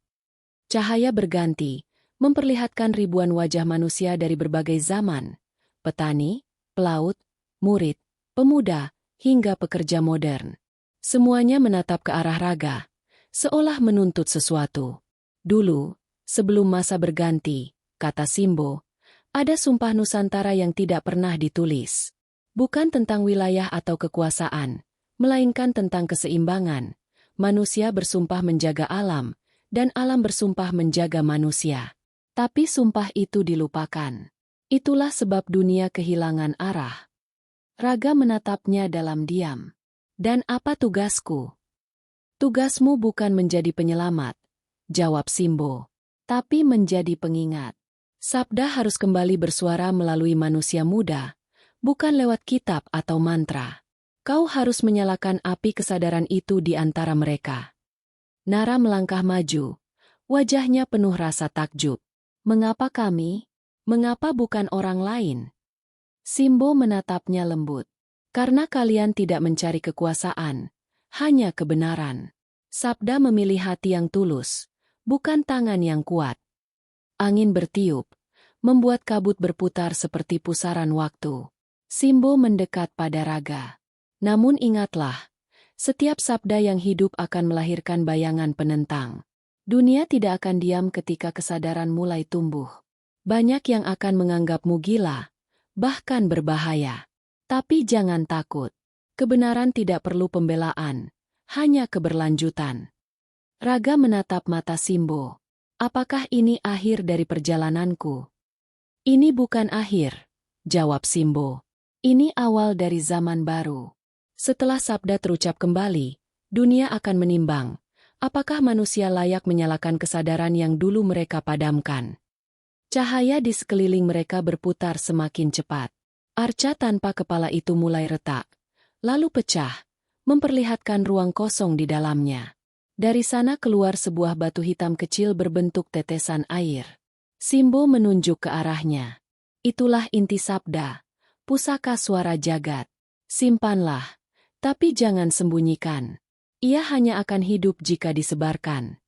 Cahaya berganti, memperlihatkan ribuan wajah manusia dari berbagai zaman. Petani, pelaut, murid, pemuda, hingga pekerja modern. Semuanya menatap ke arah Raga, seolah menuntut sesuatu. Dulu, sebelum masa berganti, kata Simbo, ada sumpah Nusantara yang tidak pernah ditulis. Bukan tentang wilayah atau kekuasaan, melainkan tentang keseimbangan. Manusia bersumpah menjaga alam, dan alam bersumpah menjaga manusia. Tapi sumpah itu dilupakan. Itulah sebab dunia kehilangan arah. Raga menatapnya dalam diam. Dan apa tugasku? Tugasmu bukan menjadi penyelamat, jawab Simbo, tapi menjadi pengingat. Sabda harus kembali bersuara melalui manusia muda, bukan lewat kitab atau mantra. Kau harus menyalakan api kesadaran itu di antara mereka. Nara melangkah maju, wajahnya penuh rasa takjub. Mengapa kami? Mengapa bukan orang lain? Simbo menatapnya lembut. Karena kalian tidak mencari kekuasaan, hanya kebenaran. Sabda memilih hati yang tulus, bukan tangan yang kuat. Angin bertiup, membuat kabut berputar seperti pusaran waktu. Simbo mendekat pada Raga. Namun ingatlah, setiap sabda yang hidup akan melahirkan bayangan penentang. Dunia tidak akan diam ketika kesadaran mulai tumbuh. Banyak yang akan menganggapmu gila, bahkan berbahaya. Tapi jangan takut. Kebenaran tidak perlu pembelaan, hanya keberlanjutan. Raga menatap mata Simbo. Apakah ini akhir dari perjalananku? Ini bukan akhir, jawab Simbo. Ini awal dari zaman baru. Setelah sabda terucap kembali, dunia akan menimbang, apakah manusia layak menyalakan kesadaran yang dulu mereka padamkan. Cahaya di sekeliling mereka berputar semakin cepat. Arca tanpa kepala itu mulai retak, lalu pecah, memperlihatkan ruang kosong di dalamnya. Dari sana keluar sebuah batu hitam kecil berbentuk tetesan air. Simbo menunjuk ke arahnya. Itulah inti sabda, pusaka suara jagat. Simpanlah, tapi jangan sembunyikan. Ia hanya akan hidup jika disebarkan.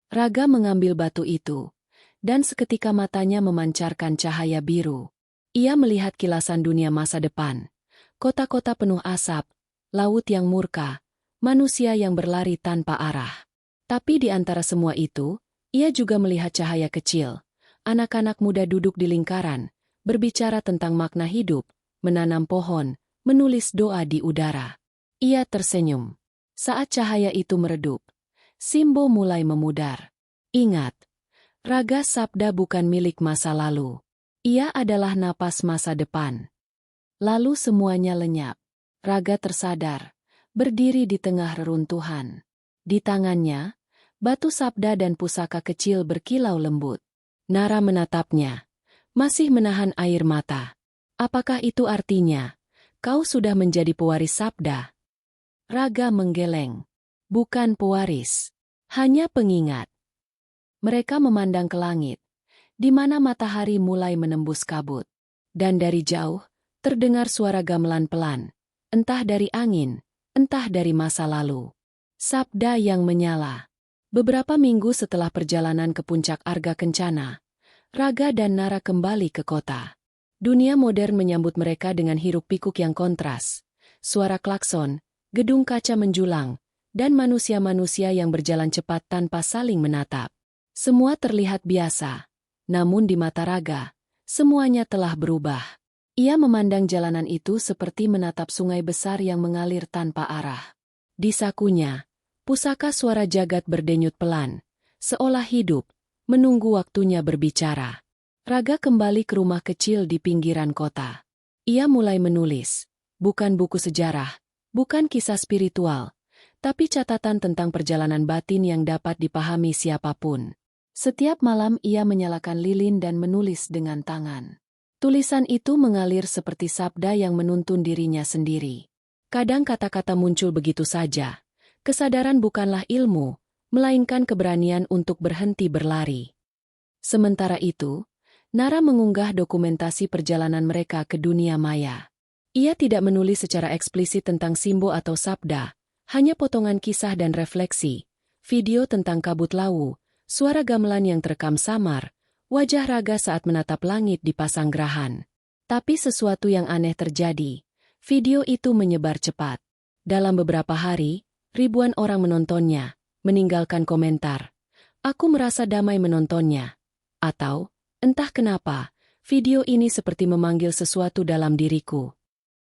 Raga mengambil batu itu, dan seketika matanya memancarkan cahaya biru. Ia melihat kilasan dunia masa depan. Kota-kota penuh asap, laut yang murka, manusia yang berlari tanpa arah. Tapi di antara semua itu, ia juga melihat cahaya kecil. Anak-anak muda duduk di lingkaran, berbicara tentang makna hidup, menanam pohon, menulis doa di udara. Ia tersenyum. Saat cahaya itu meredup, Simbo mulai memudar. Ingat, Raga sabda bukan milik masa lalu. Ia adalah napas masa depan. Lalu semuanya lenyap. Raga tersadar, berdiri di tengah reruntuhan. Di tangannya, batu sabda dan pusaka kecil berkilau lembut. Nara menatapnya, masih menahan air mata. Apakah itu artinya, kau sudah menjadi pewaris sabda? Raga menggeleng. Bukan pewaris, hanya pengingat. Mereka memandang ke langit, di mana matahari mulai menembus kabut. Dan dari jauh, terdengar suara gamelan pelan, entah dari angin, entah dari masa lalu. Sabda yang menyala. Beberapa minggu setelah perjalanan ke puncak Arga Kencana, Raga dan Nara kembali ke kota. Dunia modern menyambut mereka dengan hiruk-pikuk yang kontras. Suara klakson, gedung kaca menjulang, dan manusia-manusia yang berjalan cepat tanpa saling menatap. Semua terlihat biasa, namun di mata Raga, semuanya telah berubah. Ia memandang jalanan itu seperti menatap sungai besar yang mengalir tanpa arah. Di sakunya, pusaka suara jagat berdenyut pelan, seolah hidup, menunggu waktunya berbicara. Raga kembali ke rumah kecil di pinggiran kota. Ia mulai menulis, bukan buku sejarah, bukan kisah spiritual, tapi catatan tentang perjalanan batin yang dapat dipahami siapapun. Setiap malam ia menyalakan lilin dan menulis dengan tangan. Tulisan itu mengalir seperti sabda yang menuntun dirinya sendiri. Kadang kata-kata muncul begitu saja. Kesadaran bukanlah ilmu, melainkan keberanian untuk berhenti berlari. Sementara itu, Nara mengunggah dokumentasi perjalanan mereka ke dunia maya. Ia tidak menulis secara eksplisit tentang Simbo atau Sabda, hanya potongan kisah dan refleksi, video tentang kabut lawu, suara gamelan yang terekam samar, wajah Raga saat menatap langit di Pasanggerahan. Tapi sesuatu yang aneh terjadi. Video itu menyebar cepat. Dalam beberapa hari, ribuan orang menontonnya, meninggalkan komentar. Aku merasa damai menontonnya. Atau, entah kenapa, video ini seperti memanggil sesuatu dalam diriku.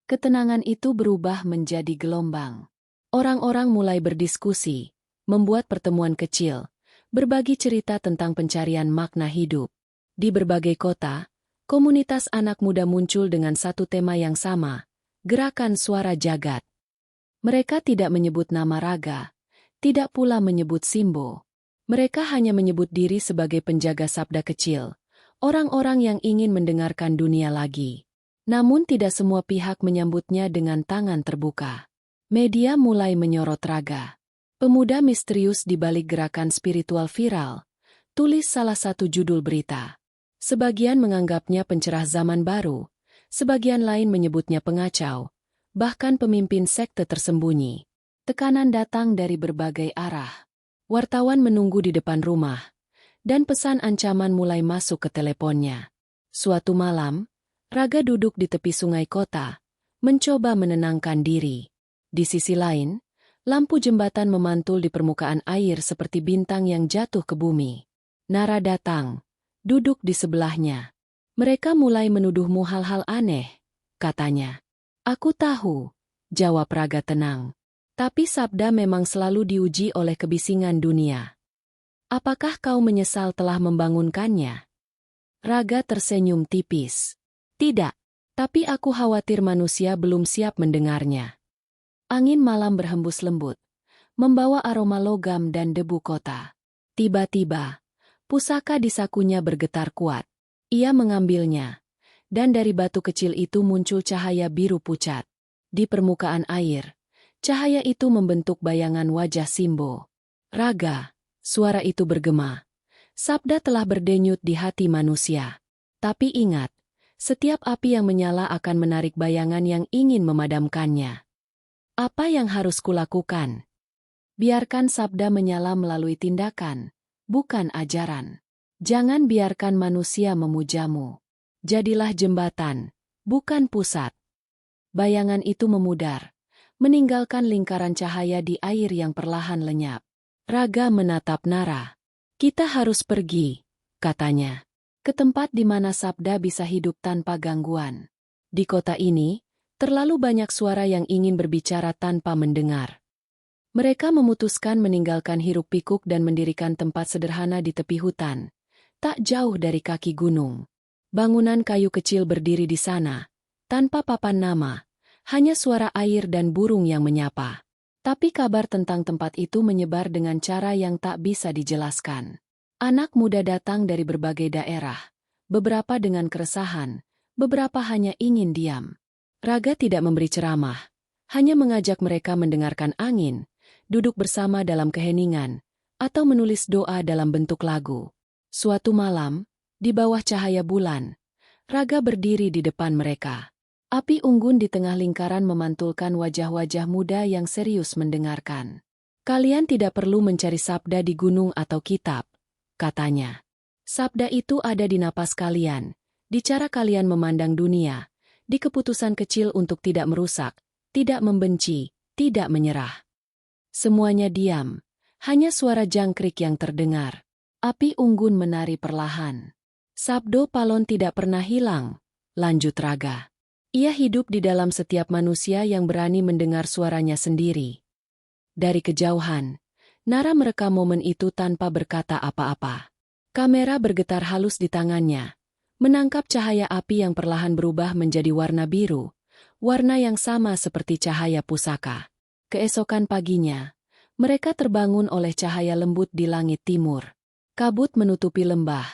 Ketenangan itu berubah menjadi gelombang. Orang-orang mulai berdiskusi, membuat pertemuan kecil, berbagi cerita tentang pencarian makna hidup. Di berbagai kota, komunitas anak muda muncul dengan satu tema yang sama, gerakan suara jagat. Mereka tidak menyebut nama Raga, tidak pula menyebut Simbo. Mereka hanya menyebut diri sebagai penjaga sabda kecil, orang-orang yang ingin mendengarkan dunia lagi. Namun tidak semua pihak menyambutnya dengan tangan terbuka. Media mulai menyorot Raga. Pemuda misterius di balik gerakan spiritual viral, tulis salah satu judul berita. Sebagian menganggapnya pencerah zaman baru, sebagian lain menyebutnya pengacau, bahkan pemimpin sekte tersembunyi. Tekanan datang dari berbagai arah. Wartawan menunggu di depan rumah, dan pesan ancaman mulai masuk ke teleponnya. Suatu malam, Raga duduk di tepi sungai kota, mencoba menenangkan diri. Di sisi lain, lampu jembatan memantul di permukaan air seperti bintang yang jatuh ke bumi. Nara datang, duduk di sebelahnya. Mereka mulai menuduhmu hal-hal aneh, katanya. Aku tahu, jawab Raga tenang. Tapi sabda memang selalu diuji oleh kebisingan dunia. Apakah kau menyesal telah membangunkannya? Raga tersenyum tipis. Tidak, tapi aku khawatir manusia belum siap mendengarnya. Angin malam berhembus lembut, membawa aroma logam dan debu kota. Tiba-tiba, pusaka di sakunya bergetar kuat. Ia mengambilnya, dan dari batu kecil itu muncul cahaya biru pucat. Di permukaan air, cahaya itu membentuk bayangan wajah Simbo. Raga, suara itu bergema. Sabda telah berdenyut di hati manusia. Tapi ingat, setiap api yang menyala akan menarik bayangan yang ingin memadamkannya. Apa yang harus kulakukan? Biarkan sabda menyala melalui tindakan, bukan ajaran. Jangan biarkan manusia memujamu. Jadilah jembatan, bukan pusat. Bayangan itu memudar, meninggalkan lingkaran cahaya di air yang perlahan lenyap. Raga menatap Nara. Kita harus pergi, katanya. Ke tempat di mana sabda bisa hidup tanpa gangguan. Di kota ini, terlalu banyak suara yang ingin berbicara tanpa mendengar. Mereka memutuskan meninggalkan hiruk-pikuk dan mendirikan tempat sederhana di tepi hutan, tak jauh dari kaki gunung. Bangunan kayu kecil berdiri di sana, tanpa papan nama, hanya suara air dan burung yang menyapa. Tapi kabar tentang tempat itu menyebar dengan cara yang tak bisa dijelaskan. Anak muda datang dari berbagai daerah, beberapa dengan keresahan, beberapa hanya ingin diam. Raga tidak memberi ceramah, hanya mengajak mereka mendengarkan angin, duduk bersama dalam keheningan, atau menulis doa dalam bentuk lagu. Suatu malam, di bawah cahaya bulan, Raga berdiri di depan mereka. Api unggun di tengah lingkaran memantulkan wajah-wajah muda yang serius mendengarkan. Kalian tidak perlu mencari sabda di gunung atau kitab, katanya. Sabda itu ada di napas kalian, di cara kalian memandang dunia, di keputusan kecil untuk tidak merusak, tidak membenci, tidak menyerah. Semuanya diam, hanya suara jangkrik yang terdengar. Api unggun menari perlahan. Sabdo Palon tidak pernah hilang, lanjut Raga. Ia hidup di dalam setiap manusia yang berani mendengar suaranya sendiri. Dari kejauhan, Nara merekam momen itu tanpa berkata apa-apa. Kamera bergetar halus di tangannya, menangkap cahaya api yang perlahan berubah menjadi warna biru, warna yang sama seperti cahaya pusaka. Keesokan paginya, mereka terbangun oleh cahaya lembut di langit timur. Kabut menutupi lembah,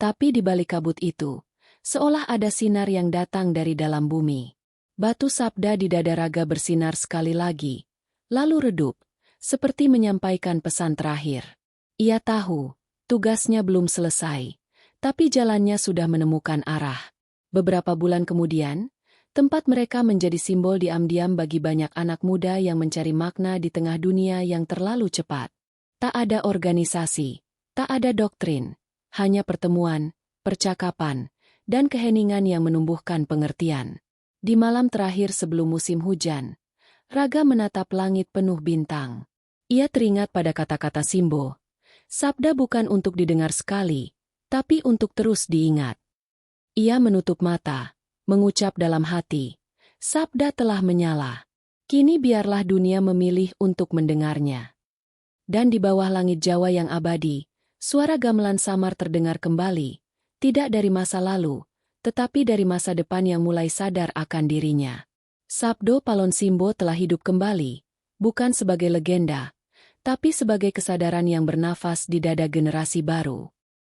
tapi di balik kabut itu, seolah ada sinar yang datang dari dalam bumi. Batu sabda di dada Raga bersinar sekali lagi, lalu redup, seperti menyampaikan pesan terakhir. Ia tahu, tugasnya belum selesai, tapi jalannya sudah menemukan arah. Beberapa bulan kemudian, tempat mereka menjadi simbol diam-diam bagi banyak anak muda yang mencari makna di tengah dunia yang terlalu cepat. Tak ada organisasi, tak ada doktrin, hanya pertemuan, percakapan, dan keheningan yang menumbuhkan pengertian. Di malam terakhir sebelum musim hujan, Raga menatap langit penuh bintang. Ia teringat pada kata-kata Simbo. Sabda bukan untuk didengar sekali, tapi untuk terus diingat. Ia menutup mata, mengucap dalam hati, sabda telah menyala. Kini biarlah dunia memilih untuk mendengarnya. Dan di bawah langit Jawa yang abadi, suara gamelan samar terdengar kembali, tidak dari masa lalu, tetapi dari masa depan yang mulai sadar akan dirinya. Sabdo Palon Simbo telah hidup kembali, bukan sebagai legenda, tapi sebagai kesadaran yang bernafas di dada generasi baru.